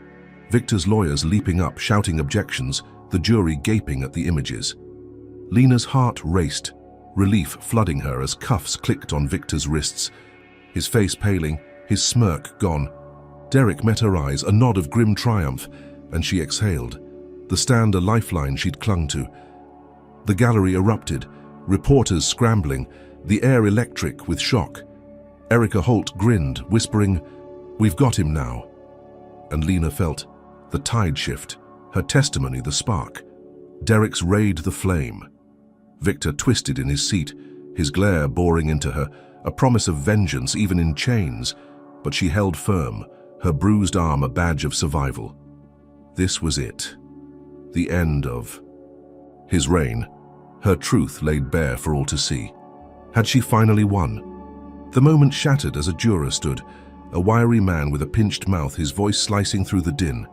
Victor's lawyers leaping up, shouting objections, the jury gaping at the images. Lena's heart raced, relief flooding her as cuffs clicked on Victor's wrists, his face paling, his smirk gone. Derek met her eyes, a nod of grim triumph, and she exhaled, the stand a lifeline she'd clung to. The gallery erupted, reporters scrambling, the air electric with shock. Erica Holt grinned, whispering, "We've got him now." And Lena felt the tide shift, her testimony the spark. Derek's raid the flame. Victor twisted in his seat, his glare boring into her, a promise of vengeance even in chains, but she held firm, her bruised arm a badge of survival. This was it. The end of his reign, her truth laid bare for all to see. Had she finally won? The moment shattered as a juror stood, a wiry man with a pinched mouth, his voice slicing through the din.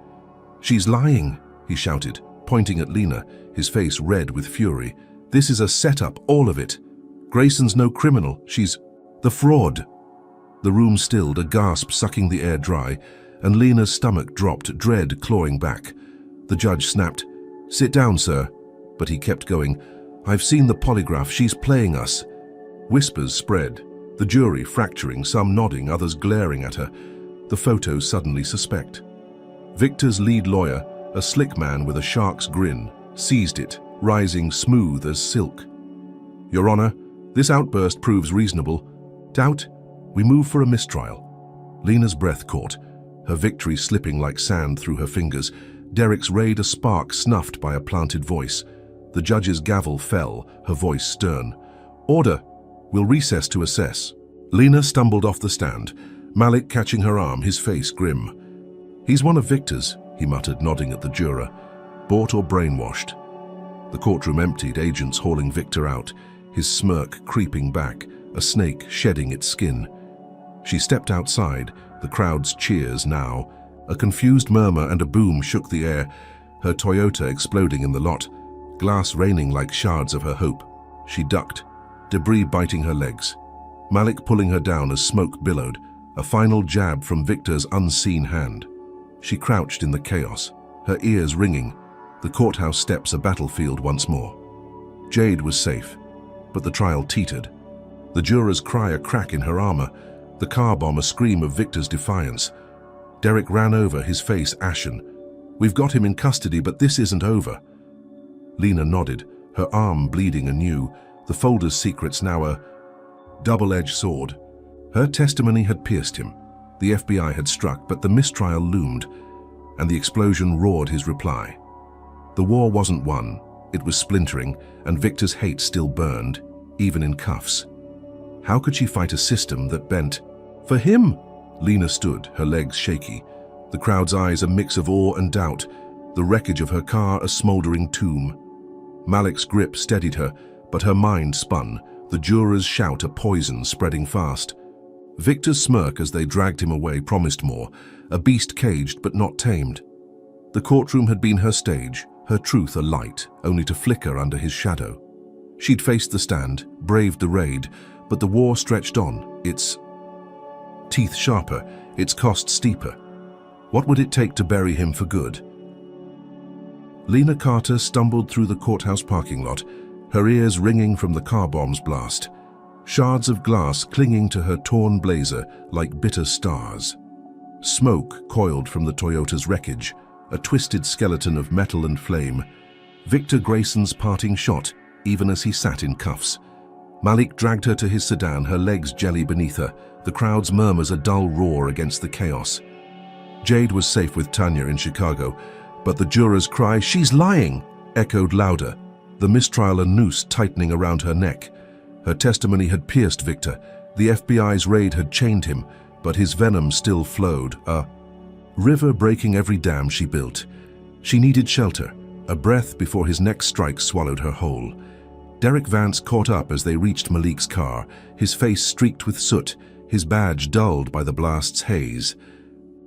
"She's lying," he shouted, pointing at Lena, his face red with fury. "This is a setup, all of it. Grayson's no criminal, she's the fraud." The room stilled, a gasp sucking the air dry, and Lena's stomach dropped, dread clawing back. The judge snapped, "Sit down, sir." But he kept going, "I've seen the polygraph, she's playing us." Whispers spread, the jury fracturing, some nodding, others glaring at her. The photos suddenly suspect. Victor's lead lawyer, a slick man with a shark's grin, seized it, rising smooth as silk. "Your Honor, this outburst proves reasonable. Doubt? We move for a mistrial." Lena's breath caught, her victory slipping like sand through her fingers. Derek's raid a spark snuffed by a planted voice. The judge's gavel fell, her voice stern. "Order! We'll recess to assess." Lena stumbled off the stand, Malik catching her arm, his face grim. "He's one of Victor's," he muttered, nodding at the juror. "Bought or brainwashed?" The courtroom emptied, agents hauling Victor out, his smirk creeping back, a snake shedding its skin. She stepped outside, the crowd's cheers now. A confused murmur and a boom shook the air, her Toyota exploding in the lot. glass raining like shards of her hope. She ducked, debris biting her legs. Malik pulling her down as smoke billowed, a final jab from Victor's unseen hand. She crouched in the chaos, her ears ringing, the courthouse steps a battlefield once more. Jade was safe, but the trial teetered. The jurors cry a crack in her armor, the car bomb a scream of Victor's defiance. Derek ran over, his face ashen. "We've got him in custody, but this isn't over." Lena nodded, her arm bleeding anew, the folder's secrets now a double-edged sword. Her testimony had pierced him. The FBI had struck, but the mistrial loomed, and the explosion roared his reply. The war wasn't won, it was splintering, and Victor's hate still burned, even in cuffs. How could she fight a system that bent? For him! Lena stood, her legs shaky, the crowd's eyes a mix of awe and doubt, the wreckage of her car a smoldering tomb. Malik's grip steadied her, but her mind spun, the jurors' shout a poison spreading fast. Victor's smirk as they dragged him away promised more, a beast caged but not tamed. The courtroom had been her stage, her truth a light, only to flicker under his shadow. She'd faced the stand, braved the raid, but the war stretched on, its teeth sharper, its cost steeper. What would it take to bury him for good? Lena Carter stumbled through the courthouse parking lot, her ears ringing from the car bomb's blast. Shards of glass clinging to her torn blazer like bitter stars. Smoke coiled from the Toyota's wreckage, a twisted skeleton of metal and flame. Victor Grayson's parting shot, even as he sat in cuffs. Malik dragged her to his sedan, her legs jelly beneath her, the crowd's murmurs a dull roar against the chaos. Jade was safe with Tanya in Chicago, but the jurors' cry, "She's lying!" echoed louder, the mistrial a noose tightening around her neck. Her testimony had pierced Victor, the FBI's raid had chained him, but his venom still flowed, a river breaking every dam she built. She needed shelter, a breath before his next strike swallowed her whole. Derek Vance caught up as they reached Malik's car, his face streaked with soot, his badge dulled by the blast's haze.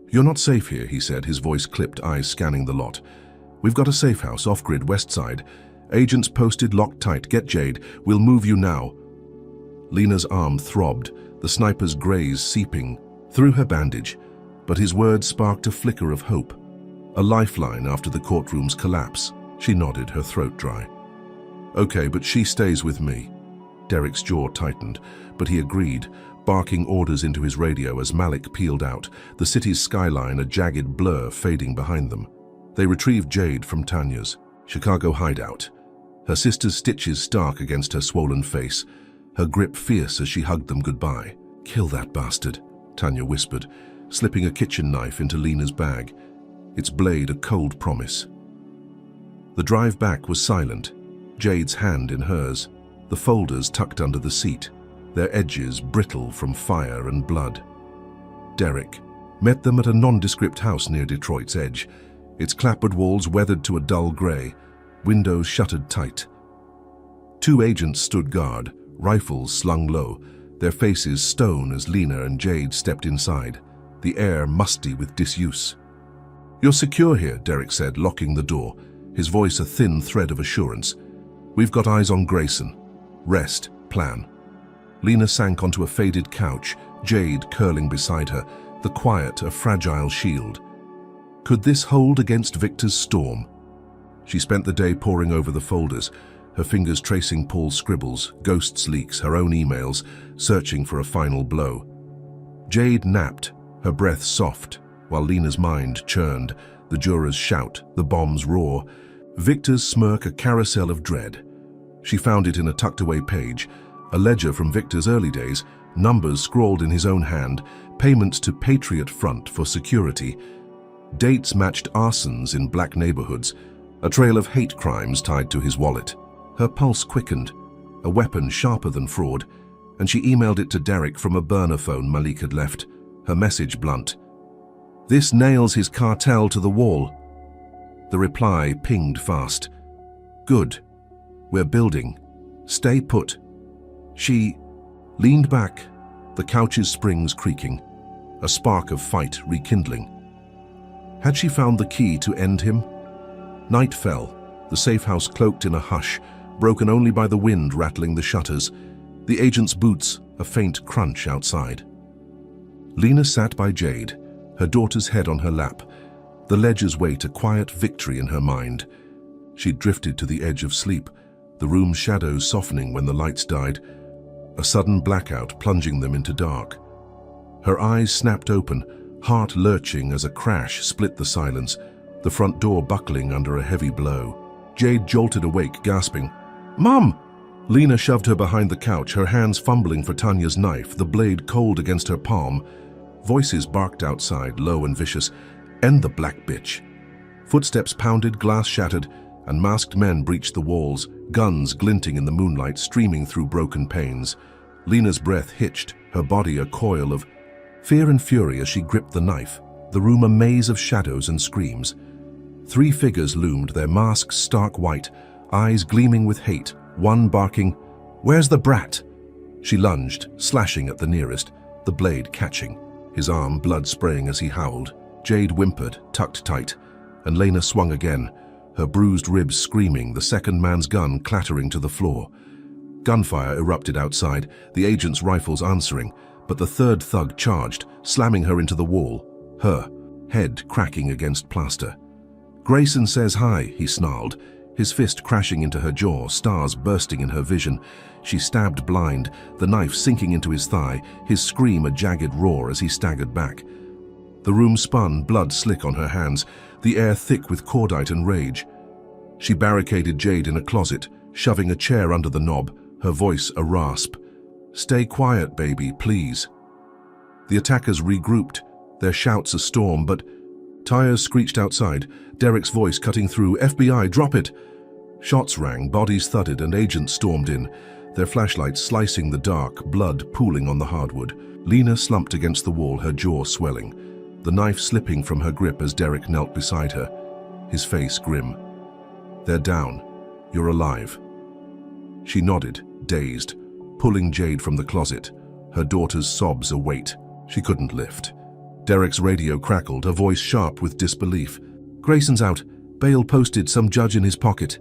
"You're not safe here," he said, his voice clipped, eyes scanning the lot. "We've got a safe house off-grid west side. Agents posted, locked tight. Get Jade. We'll move you now." Lena's arm throbbed, the sniper's graze seeping through her bandage, but his words sparked a flicker of hope. A lifeline after the courtroom's collapse. She nodded, her throat dry. "Okay, but she stays with me." Derek's jaw tightened, but he agreed, barking orders into his radio as Malik peeled out, the city's skyline a jagged blur fading behind them. They retrieved Jade from Tanya's Chicago hideout, her sister's stitches stark against her swollen face, her grip fierce as she hugged them goodbye. "Kill that bastard," Tanya whispered, slipping a kitchen knife into Lena's bag, its blade a cold promise. The drive back was silent, Jade's hand in hers, the folders tucked under the seat, their edges brittle from fire and blood. Derek met them at a nondescript house near Detroit's edge, its clapboard walls weathered to a dull gray, windows shuttered tight. Two agents stood guard, rifles slung low, their faces stone as Lena and Jade stepped inside, the air musty with disuse. "You're secure here," Derek said, locking the door, his voice a thin thread of assurance. "We've got eyes on Grayson. Rest, plan." Lena sank onto a faded couch, Jade curling beside her, the quiet a fragile shield. Could this hold against Victor's storm? She spent the day poring over the folders, her fingers tracing Paul's scribbles, Ghost's leaks, her own emails, searching for a final blow. Jade napped, her breath soft, while Lena's mind churned, the jurors shout, the bombs roar, Victor's smirk a carousel of dread. She found it in a tucked-away page, a ledger from Victor's early days, numbers scrawled in his own hand, payments to Patriot Front for security. Dates matched arsons in black neighborhoods, a trail of hate crimes tied to his wallet. Her pulse quickened, a weapon sharper than fraud, and she emailed it to Derek from a burner phone Malik had left, her message blunt. "This nails his cartel to the wall." The reply pinged fast. "Good. We're building. Stay put." She leaned back, the couch's springs creaking, a spark of fight rekindling. Had she found the key to end him? Night fell, the safe house cloaked in a hush, broken only by the wind rattling the shutters, the agent's boots, a faint crunch outside. Lena sat by Jade, her daughter's head on her lap, the ledger's weight a quiet victory in her mind. She'd drifted to the edge of sleep, the room's shadows softening when the lights died, a sudden blackout plunging them into dark. Her eyes snapped open, heart lurching as a crash split the silence, the front door buckling under a heavy blow. Jade jolted awake, gasping, "Mom!" Lena shoved her behind the couch, her hands fumbling for Tanya's knife, the blade cold against her palm. Voices barked outside, low and vicious. "End the black bitch." Footsteps pounded, glass shattered, and masked men breached the walls, guns glinting in the moonlight, streaming through broken panes. Lena's breath hitched, her body a coil of fear and fury as she gripped the knife, the room a maze of shadows and screams. 3 figures loomed, their masks stark white, eyes gleaming with hate, one barking, "Where's the brat?" She lunged, slashing at the nearest, the blade catching, his arm blood spraying as he howled. Jade whimpered, tucked tight, and Lena swung again, her bruised ribs screaming, the second man's gun clattering to the floor. Gunfire erupted outside, the agent's rifles answering, but the third thug charged, slamming her into the wall, her head cracking against plaster. "Grayson says hi," he snarled, his fist crashing into her jaw, stars bursting in her vision. She stabbed blind, the knife sinking into his thigh, his scream a jagged roar as he staggered back. The room spun, blood slick on her hands, the air thick with cordite and rage. She barricaded Jade in a closet, shoving a chair under the knob, her voice a rasp. "Stay quiet, baby, please." The attackers regrouped, their shouts a storm, but tires screeched outside, Derek's voice cutting through, "FBI, drop it!" Shots rang, bodies thudded, and agents stormed in, their flashlights slicing the dark, blood pooling on the hardwood. Lena slumped against the wall, her jaw swelling, the knife slipping from her grip as Derek knelt beside her, his face grim. "They're down. You're alive." She nodded, dazed, pulling Jade from the closet, her daughter's sobs a weight. She couldn't lift. Derek's radio crackled, a voice sharp with disbelief. "Grayson's out. Bail posted, some judge in his pocket."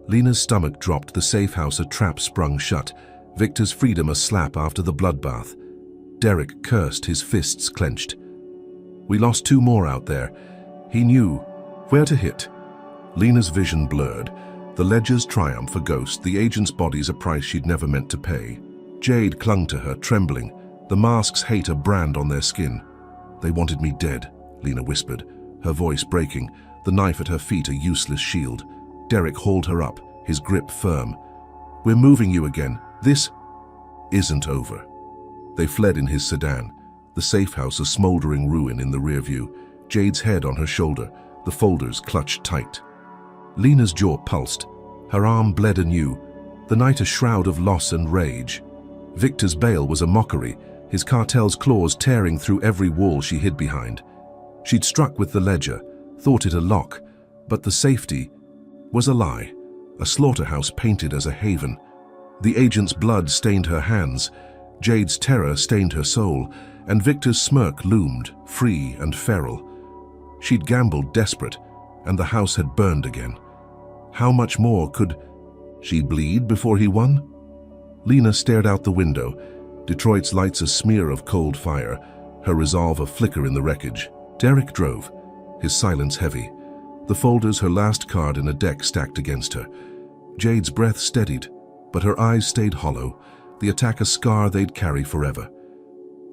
Lena's stomach dropped, the safe house a trap sprung shut, Victor's freedom a slap after the bloodbath. Derek cursed, his fists clenched. "We lost 2 more out there." He knew where to hit. Lena's vision blurred, the ledger's triumph a ghost, the agent's bodies a price she'd never meant to pay. Jade clung to her, trembling, the masks hate a brand on their skin. "They wanted me dead," Lena whispered, her voice breaking, the knife at her feet a useless shield. Derek hauled her up, his grip firm. "We're moving you again. This isn't over." They fled in his sedan, the safe house a smoldering ruin in the rear view, Jade's head on her shoulder, the folders clutched tight. Lena's jaw pulsed, her arm bled anew, the night a shroud of loss and rage. Victor's bail was a mockery, his cartel's claws tearing through every wall she hid behind. She'd struck with the ledger, thought it a lock, but the safety was a lie, a slaughterhouse painted as a haven. The agent's blood stained her hands, Jade's terror stained her soul, and Victor's smirk loomed, free and feral. She'd gambled desperate, and the house had burned again. How much more could she bleed before he won? Lena stared out the window, Detroit's lights a smear of cold fire, her resolve a flicker in the wreckage. Derek drove, his silence heavy, the folders her last card in a deck stacked against her. Jade's breath steadied, but her eyes stayed hollow, the attack a scar they'd carry forever.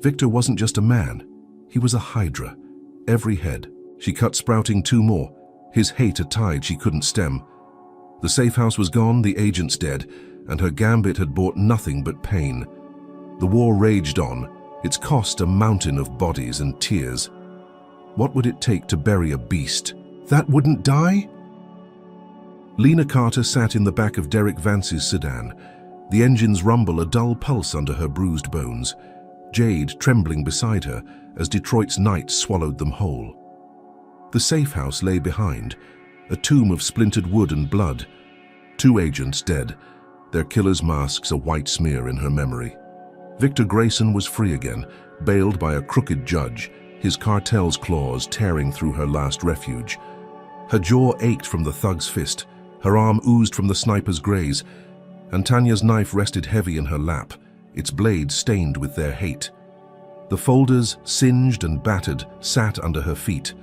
Victor wasn't just a man, he was a hydra, every head. She cut sprouting 2 more, his hate a tide she couldn't stem. The safe house was gone, the agent's dead, and her gambit had brought nothing but pain. The war raged on, its cost a mountain of bodies and tears. What would it take to bury a beast that wouldn't die? Lena Carter sat in the back of Derek Vance's sedan, the engine's rumble a dull pulse under her bruised bones, Jade trembling beside her as Detroit's night swallowed them whole. The safe house lay behind, a tomb of splintered wood and blood. 2 agents dead, their killers' masks a white smear in her memory. Victor Grayson was free again, bailed by a crooked judge, his cartel's claws tearing through her last refuge. Her jaw ached from the thug's fist, Her arm oozed from the sniper's graze, and Tanya's knife rested heavy in her lap, its blade stained with their hate. The folders, singed and battered, sat under her feet,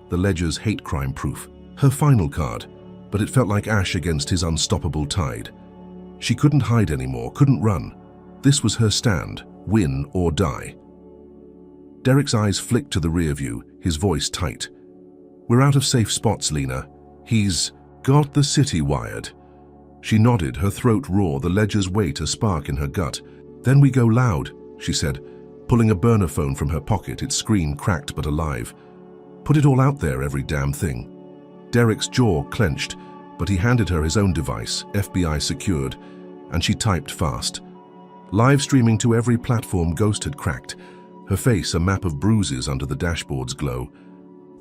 the ledger's hate crime proof. Her final card, but it felt like ash against his unstoppable tide. She couldn't hide anymore, couldn't run. This was her stand, win or die. Derek's eyes flicked to the rear view, his voice tight. "We're out of safe spots, Lena. He's got the city wired." She nodded, her throat raw, the ledger's weight a spark in her gut. "Then we go loud," she said, pulling a burner phone from her pocket, its screen cracked but alive. "Put it all out there, every damn thing." Derek's jaw clenched, but he handed her his own device, FBI secured, and she typed fast. Live streaming to every platform Ghost had cracked, her face a map of bruises under the dashboard's glow.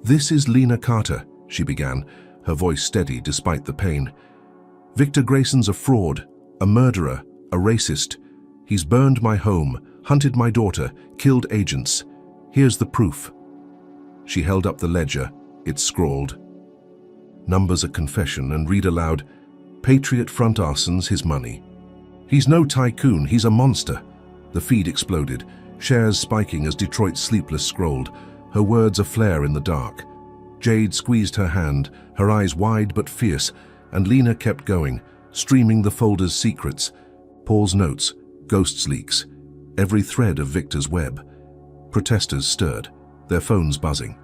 "This is Lena Carter," she began, her voice steady despite the pain. "Victor Grayson's a fraud, a murderer, a racist. He's burned my home, hunted my daughter, killed agents. Here's the proof." She held up the ledger. It scrawled, "Numbers a confession," and read aloud, "Patriot front arsons his money. He's no tycoon, he's a monster." The feed exploded, shares spiking as Detroit's Sleepless scrolled, her words aflare in the dark. Jade squeezed her hand, her eyes wide but fierce, and Lena kept going, streaming the folder's secrets. Paul's notes, Ghost's leaks, every thread of Victor's web. Protesters stirred, their phones buzzing,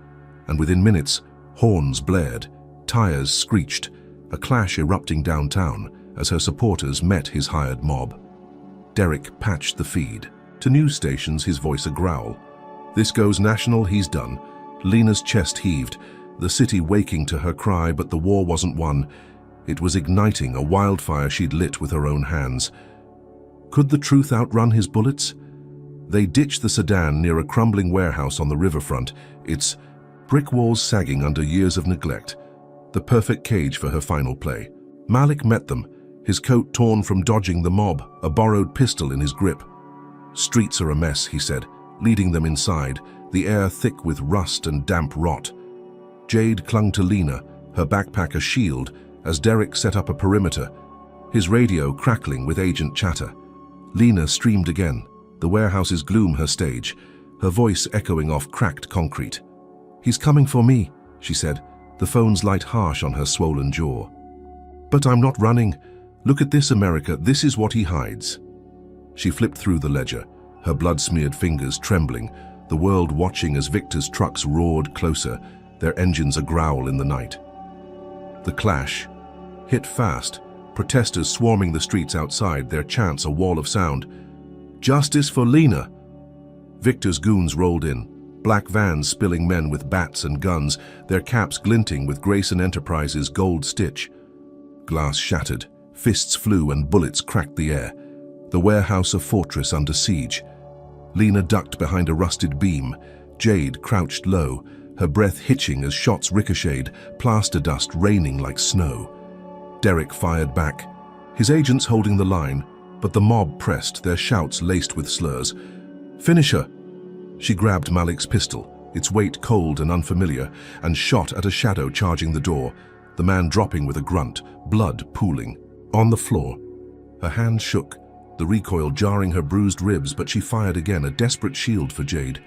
and within minutes, horns blared, tires screeched, a clash erupting downtown as her supporters met his hired mob. Derek patched the feed. To news stations, his voice a growl. "This goes national, he's done." Lena's chest heaved, the city waking to her cry, but the war wasn't won. It was igniting, a wildfire she'd lit with her own hands. Could the truth outrun his bullets? They ditched the sedan near a crumbling warehouse on the riverfront, its brick walls sagging under years of neglect. The perfect cage for her final play. Malik met them, his coat torn from dodging the mob, a borrowed pistol in his grip. "Streets are a mess," he said, leading them inside, the air thick with rust and damp rot. Jade clung to Lena, her backpack a shield, as Derek set up a perimeter, his radio crackling with agent chatter. Lena streamed again, the warehouse's gloom her stage, her voice echoing off cracked concrete. "He's coming for me," she said, the phone's light harsh on her swollen jaw. "But I'm not running. Look at this, America, this is what he hides." She flipped through the ledger, her blood-smeared fingers trembling, the world watching as Victor's trucks roared closer, their engines a growl in the night. The clash hit fast, protesters swarming the streets outside, their chants a wall of sound. "Justice for Lena!" Victor's goons rolled in, black vans spilling men with bats and guns, their caps glinting with Grayson Enterprises' gold stitch. Glass shattered, fists flew and bullets cracked the air. The warehouse a fortress under siege. Lena ducked behind a rusted beam. Jade crouched low, her breath hitching as shots ricocheted, plaster dust raining like snow. Derek fired back, his agents holding the line, but the mob pressed, their shouts laced with slurs. "Finish her!" She grabbed Malik's pistol, its weight cold and unfamiliar, and shot at a shadow charging the door, the man dropping with a grunt, blood pooling. On the floor, her hand shook, the recoil jarring her bruised ribs, but she fired again, a desperate shield for Jade.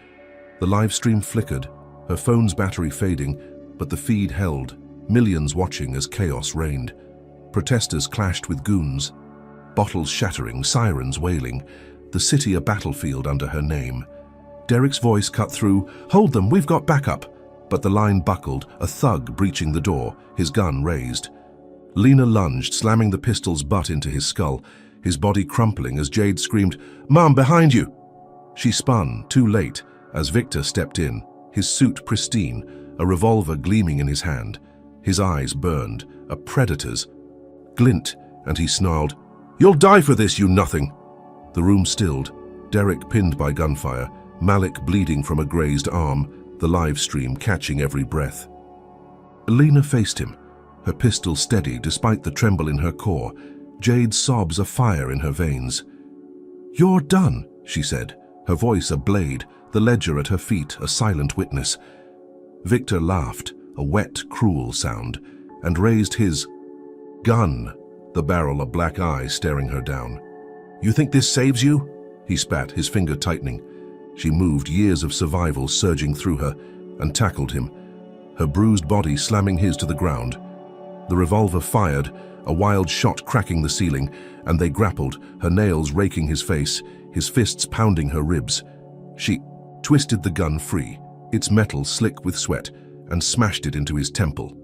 The live stream flickered, her phone's battery fading, but the feed held, millions watching as chaos reigned. Protesters clashed with goons, bottles shattering, sirens wailing, the city a battlefield under her name. Derek's voice cut through, "Hold them, we've got backup." But the line buckled, a thug breaching the door, his gun raised. Lena lunged, slamming the pistol's butt into his skull, his body crumpling as Jade screamed, "Mom, behind you!" She spun, too late, as Victor stepped in, his suit pristine, a revolver gleaming in his hand. His eyes burned, a predator's glint, and he snarled, "You'll die for this, you nothing!" The room stilled, Derek pinned by gunfire, Malik bleeding from a grazed arm, the live stream catching every breath. Lena faced him, her pistol steady despite the tremble in her core, Jade's sobs afire in her veins. "You're done," she said, her voice a blade, the ledger at her feet a silent witness. Victor laughed, a wet, cruel sound, and raised his. Gun, the barrel a black eye staring her down. "You think this saves you?" He spat, his finger tightening. She moved, years of survival surging through her, and tackled him, her bruised body slamming his to the ground. The revolver fired, a wild shot cracking the ceiling, and they grappled, her nails raking his face, his fists pounding her ribs. She twisted the gun free, its metal slick with sweat, and smashed it into his temple.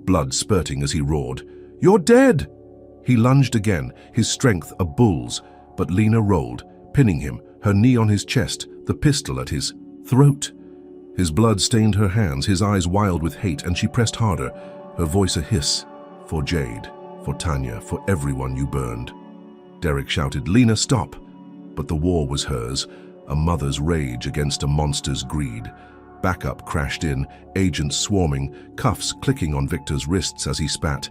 Blood spurting as he roared, "You're dead!" He lunged again, his strength a bull's, but Lena rolled, pinning him, her knee on his chest, the pistol at his throat. His blood stained her hands, his eyes wild with hate, and she pressed harder, her voice a hiss. "For Jade, for Tanya, for everyone you burned." Derek shouted, "Lena, stop!" But the war was hers, a mother's rage against a monster's greed. Backup crashed in, agents swarming, cuffs clicking on Victor's wrists as he spat.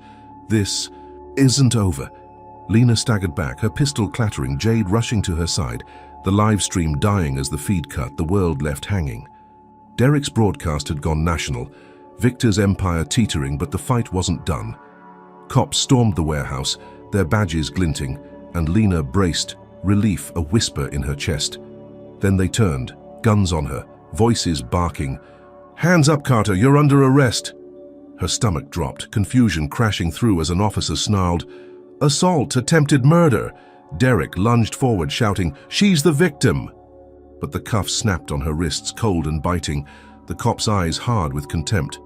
"This isn't over." Lena staggered back, her pistol clattering, Jade rushing to her side, the live stream dying as the feed cut, the world left hanging. Derek's broadcast had gone national, Victor's empire teetering, but the fight wasn't done. Cops stormed the warehouse, their badges glinting, and Lena braced, relief a whisper in her chest. Then they turned, guns on her, voices barking. "Hands up, Carter, you're under arrest!" Her stomach dropped, confusion crashing through as an officer snarled, "Assault, attempted murder!" Derek lunged forward, shouting, "She's the victim!" But the cuffs snapped on her wrists, cold and biting, the cop's eyes hard with contempt.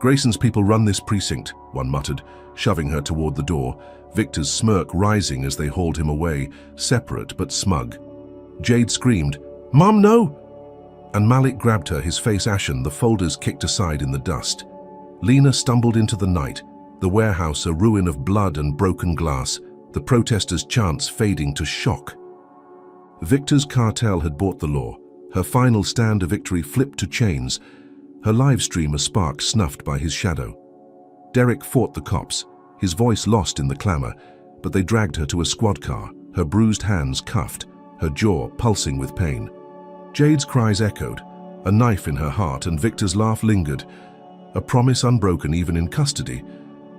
"Grayson's people run this precinct," one muttered, shoving her toward the door, Victor's smirk rising as they hauled him away, separate but smug. Jade screamed, "Mom, no!" And Malik grabbed her, his face ashen, the folders kicked aside in the dust. Lena stumbled into the night, the warehouse a ruin of blood and broken glass, the protesters' chants fading to shock. Victor's cartel had bought the law, her final stand of victory flipped to chains, her live stream a spark snuffed by his shadow. Derek fought the cops, his voice lost in the clamor, but they dragged her to a squad car, her bruised hands cuffed, her jaw pulsing with pain. Jade's cries echoed, a knife in her heart, and Victor's laugh lingered, a promise unbroken even in custody.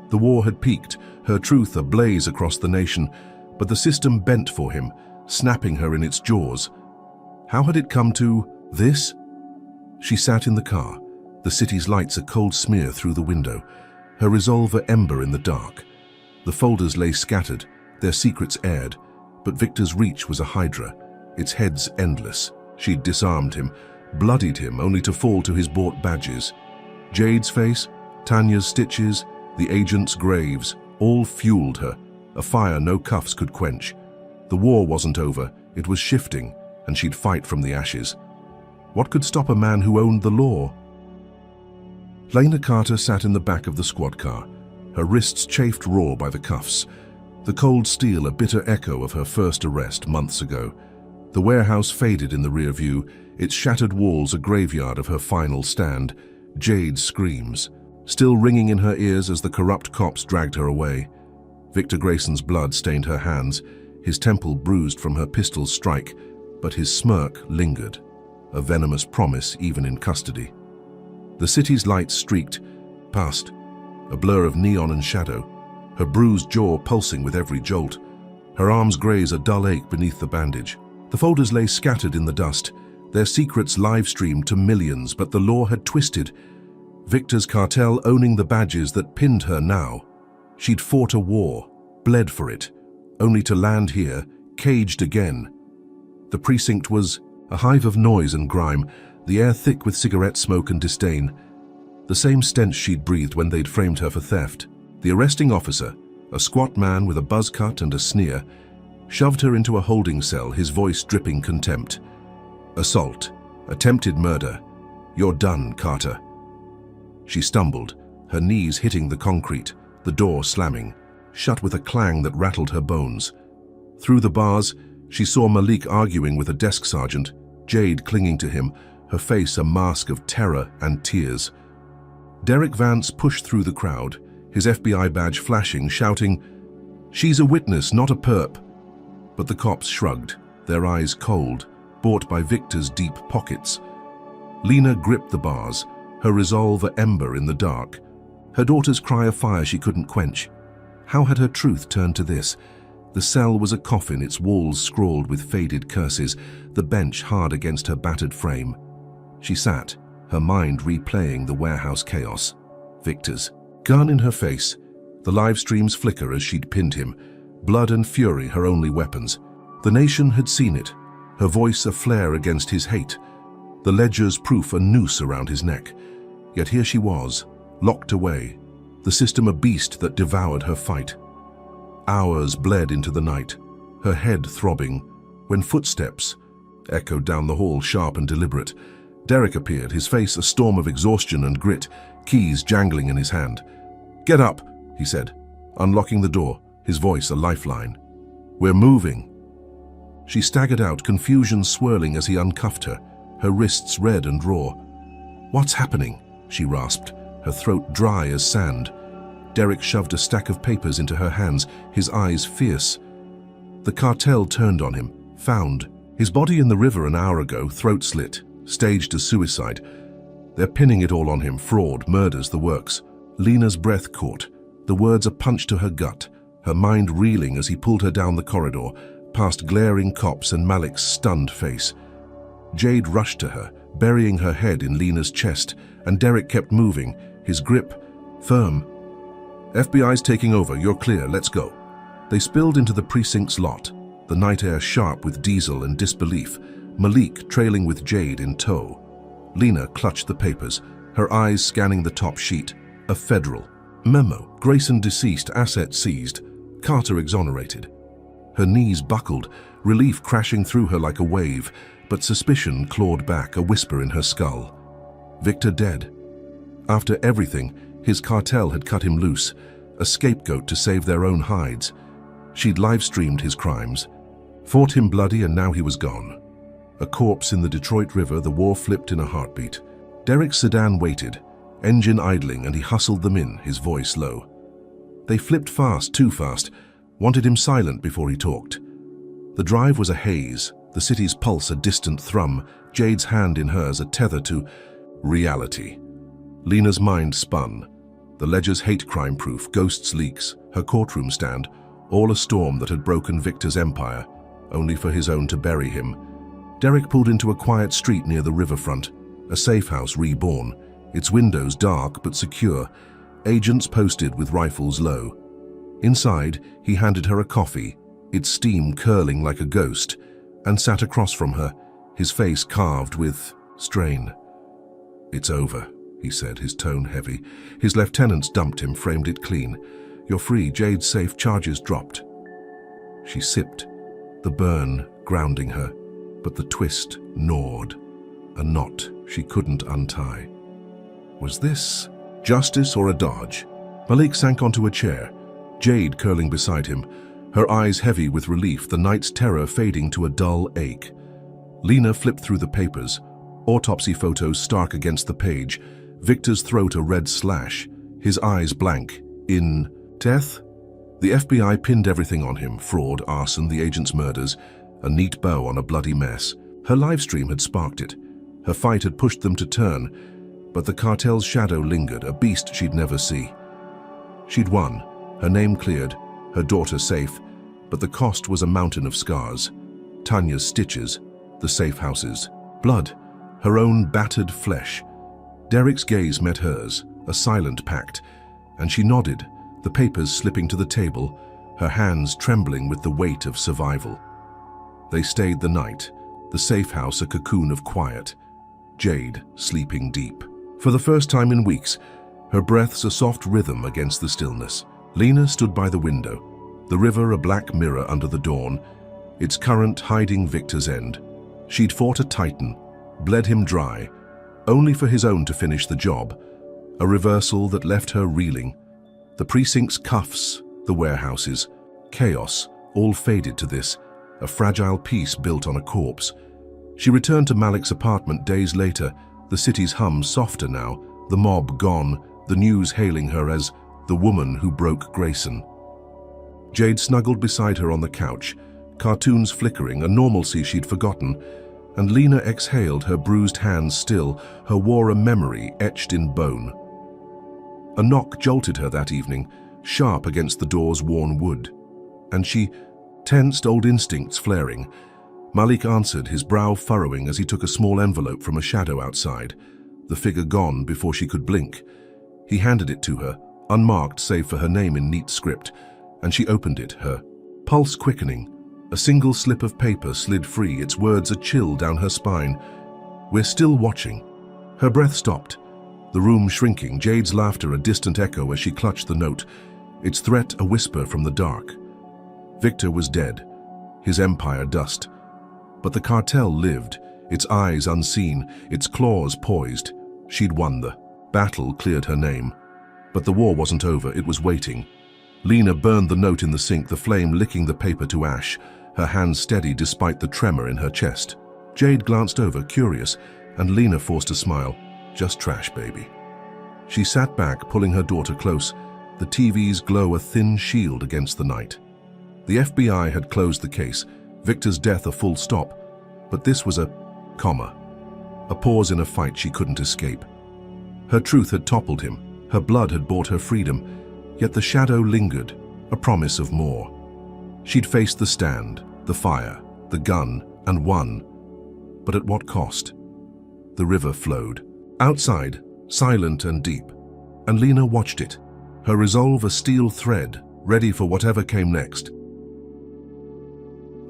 The war had peaked, her truth ablaze across the nation, but the system bent for him, snapping her in its jaws. How had it come to this? She sat in the car, the city's lights a cold smear through the window, her resolver ember in the dark. The folders lay scattered, their secrets aired, but Victor's reach was a hydra, its heads endless. She'd disarmed him, bloodied him only to fall to his bought badges. Jade's face, Tanya's stitches, the agent's graves, all fueled her, a fire no cuffs could quench. The war wasn't over, it was shifting, and she'd fight from the ashes. What could stop a man who owned the law? Lena Carter sat in the back of the squad car, her wrists chafed raw by the cuffs, the cold steel a bitter echo of her first arrest months ago. The warehouse faded in the rear view, its shattered walls a graveyard of her final stand. Jade's screams, still ringing in her ears as the corrupt cops dragged her away. Victor Grayson's blood stained her hands, his temple bruised from her pistol's strike, but his smirk lingered, a venomous promise even in custody. The city's lights streaked past, a blur of neon and shadow, her bruised jaw pulsing with every jolt. Her arms graze a dull ache beneath the bandage. The folders lay scattered in the dust, their secrets live-streamed to millions, but the law had twisted. Victor's cartel owning the badges that pinned her now. She'd fought a war, bled for it, only to land here, caged again. The precinct was a hive of noise and grime, the air thick with cigarette smoke and disdain. The same stench she'd breathed when they'd framed her for theft. The arresting officer, a squat man with a buzz cut and a sneer, shoved her into a holding cell, his voice dripping contempt. "Assault, attempted murder. You're done, Carter." She stumbled, her knees hitting the concrete, the door slamming, shut with a clang that rattled her bones. Through the bars, she saw Malik arguing with a desk sergeant, Jade clinging to him, her face a mask of terror and tears. Derek Vance pushed through the crowd, his FBI badge flashing, shouting, "She's a witness, not a perp." But the cops shrugged, their eyes cold, bought by Victor's deep pockets. Lena gripped the bars, her resolve a ember in the dark, her daughter's cry a fire she couldn't quench. How had her truth turned to this? The cell was a coffin, its walls scrawled with faded curses, the bench hard against her battered frame. She sat, her mind replaying the warehouse chaos. Victor's gun in her face, the live streams flicker as she'd pinned him, blood and fury her only weapons. The nation had seen it, her voice a flare against his hate, the ledger's proof a noose around his neck. Yet here she was, locked away, the system a beast that devoured her fight. Hours bled into the night, her head throbbing, when footsteps echoed down the hall, sharp and deliberate. Derek appeared, his face a storm of exhaustion and grit, keys jangling in his hand. "Get up," he said, unlocking the door, his voice a lifeline. "We're moving." She staggered out, confusion swirling as he uncuffed her, her wrists red and raw. "What's happening?" she rasped, her throat dry as sand. Derek shoved a stack of papers into her hands, his eyes fierce. The cartel turned on him, found. His body in the river an hour ago, throat slit, staged as suicide. They're pinning it all on him, fraud, murders, the works. Lena's breath caught, the words a punch to her gut, her mind reeling as he pulled her down the corridor, past glaring cops and Malik's stunned face. Jade rushed to her, burying her head in Lena's chest, and Derek kept moving, his grip firm. "FBI's taking over, you're clear, let's go." They spilled into the precinct's lot, the night air sharp with diesel and disbelief, Malik trailing with Jade in tow. Lena clutched the papers, her eyes scanning the top sheet. A federal memo, Grayson deceased, assets seized, Carter exonerated. Her knees buckled, relief crashing through her like a wave, but suspicion clawed back, a whisper in her skull. Victor dead. After everything, his cartel had cut him loose, a scapegoat to save their own hides. She'd live-streamed his crimes, fought him bloody, and now he was gone. A corpse in the Detroit River, the war flipped in a heartbeat. Derek's sedan waited, engine idling, and he hustled them in, his voice low. They flipped fast, too fast, wanted him silent before he talked. The drive was a haze, the city's pulse a distant thrum, Jade's hand in hers a tether to reality. Lena's mind spun. The ledger's hate crime proof, ghosts leaks, her courtroom stand, all a storm that had broken Victor's empire, only for his own to bury him. Derek pulled into a quiet street near the riverfront, a safe house reborn, its windows dark but secure, agents posted with rifles low. Inside, he handed her a coffee, its steam curling like a ghost, and sat across from her, his face carved with strain. "It's over," he said, his tone heavy. His lieutenants dumped him, framed it clean. "You're free, Jade's safe, charges dropped." She sipped, the burn grounding her, but the twist gnawed, a knot she couldn't untie. Was this justice or a dodge? Malik sank onto a chair, Jade curling beside him, her eyes heavy with relief, the night's terror fading to a dull ache. Lena flipped through the papers, autopsy photos stark against the page, Victor's throat a red slash, his eyes blank. In death? The FBI pinned everything on him, fraud, arson, the agent's murders, a neat bow on a bloody mess. Her livestream had sparked it. Her fight had pushed them to turn, but the cartel's shadow lingered, a beast she'd never see. She'd won, her name cleared, her daughter safe, but the cost was a mountain of scars. Tanya's stitches, the safe houses, blood, her own battered flesh. Derek's gaze met hers, a silent pact, and she nodded, the papers slipping to the table, her hands trembling with the weight of survival. They stayed the night, the safe house a cocoon of quiet, Jade sleeping deep. For the first time in weeks, her breaths a soft rhythm against the stillness. Lena stood by the window, the river a black mirror under the dawn, its current hiding Victor's end. She'd fought a titan, bled him dry, only for his own to finish the job, a reversal that left her reeling. The precinct's cuffs, the warehouses, chaos, all faded to this, a fragile piece built on a corpse. She returned to Malik's apartment days later, the city's hum softer now, the mob gone, the news hailing her as the woman who broke Grayson. Jade snuggled beside her on the couch, cartoons flickering, a normalcy she'd forgotten, and Lena exhaled, her bruised hands still, her war a memory etched in bone. A knock jolted her that evening. sharp against the door's worn wood. And she tensed, old instincts flaring. Malik answered, his brow furrowing as he took a small envelope from a shadow outside, the figure gone before she could blink. He handed it to her, unmarked save for her name in neat script, and she opened it, her pulse quickening. A single slip of paper slid free, its words a chill down her spine. "We're still watching." Her breath stopped, the room shrinking, Jade's laughter a distant echo as she clutched the note, its threat a whisper from the dark. Victor was dead, his empire dust. But the cartel lived, its eyes unseen, its claws poised. She'd won the battle, cleared her name. But the war wasn't over, it was waiting. Lena burned the note in the sink, the flame licking the paper to ash, her hands steady despite the tremor in her chest. Jade glanced over, curious, and Lena forced a smile. "Just trash, baby." She sat back, pulling her daughter close, the TV's glow a thin shield against the night. The FBI had closed the case, Victor's death a full stop, but this was a comma, a pause in a fight she couldn't escape. Her truth had toppled him, her blood had bought her freedom, yet the shadow lingered, a promise of more. She'd faced the stand, the fire, the gun, and won. But at what cost? The river flowed. Outside, silent and deep, and Lena watched it, her resolve a steel thread, ready for whatever came next.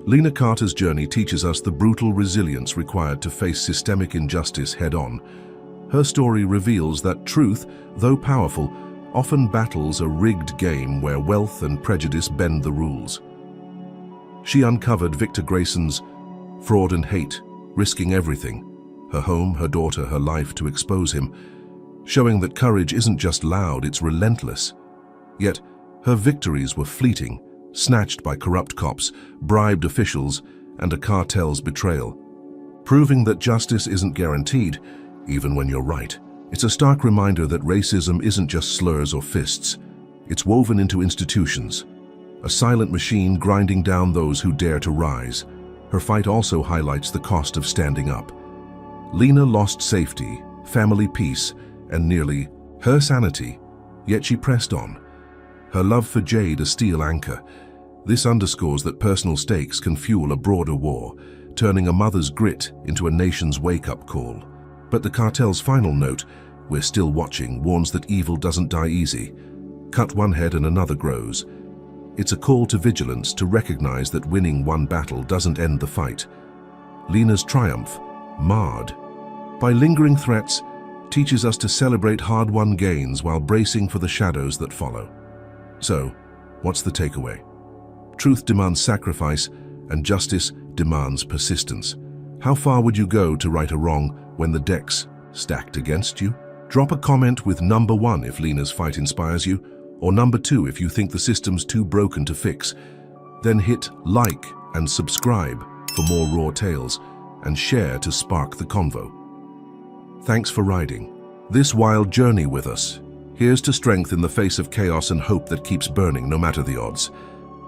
Lena Carter's journey teaches us the brutal resilience required to face systemic injustice head-on. Her story reveals that truth, though powerful, often battles a rigged game where wealth and prejudice bend the rules. She uncovered Victor Grayson's fraud and hate, risking everything, her home, her daughter, her life, to expose him, showing that courage isn't just loud, it's relentless. Yet, her victories were fleeting, snatched by corrupt cops, bribed officials, and a cartel's betrayal. Proving that justice isn't guaranteed, even when you're right. It's a stark reminder that racism isn't just slurs or fists. It's woven into institutions, a silent machine grinding down those who dare to rise. Her fight also highlights the cost of standing up. Lena lost safety, family peace, and nearly her sanity, yet she pressed on. Her love for Jade a steel anchor. This underscores that personal stakes can fuel a broader war, turning a mother's grit into a nation's wake-up call. But the cartel's final note, "We're still watching," warns that evil doesn't die easy. Cut one head and another grows. It's a call to vigilance, to recognize that winning one battle doesn't end the fight. Lena's triumph, marred by lingering threats, teaches us to celebrate hard-won gains while bracing for the shadows that follow. So, what's the takeaway? Truth demands sacrifice, and justice demands persistence. How far would you go to right a wrong when the deck's stacked against you? Drop a comment with number 1 if Lena's fight inspires you, or number 2 if you think the system's too broken to fix. Then hit like and subscribe for more raw tales, and share to spark the convo. Thanks for riding this wild journey with us. Here's to strength in the face of chaos and hope that keeps burning no matter the odds.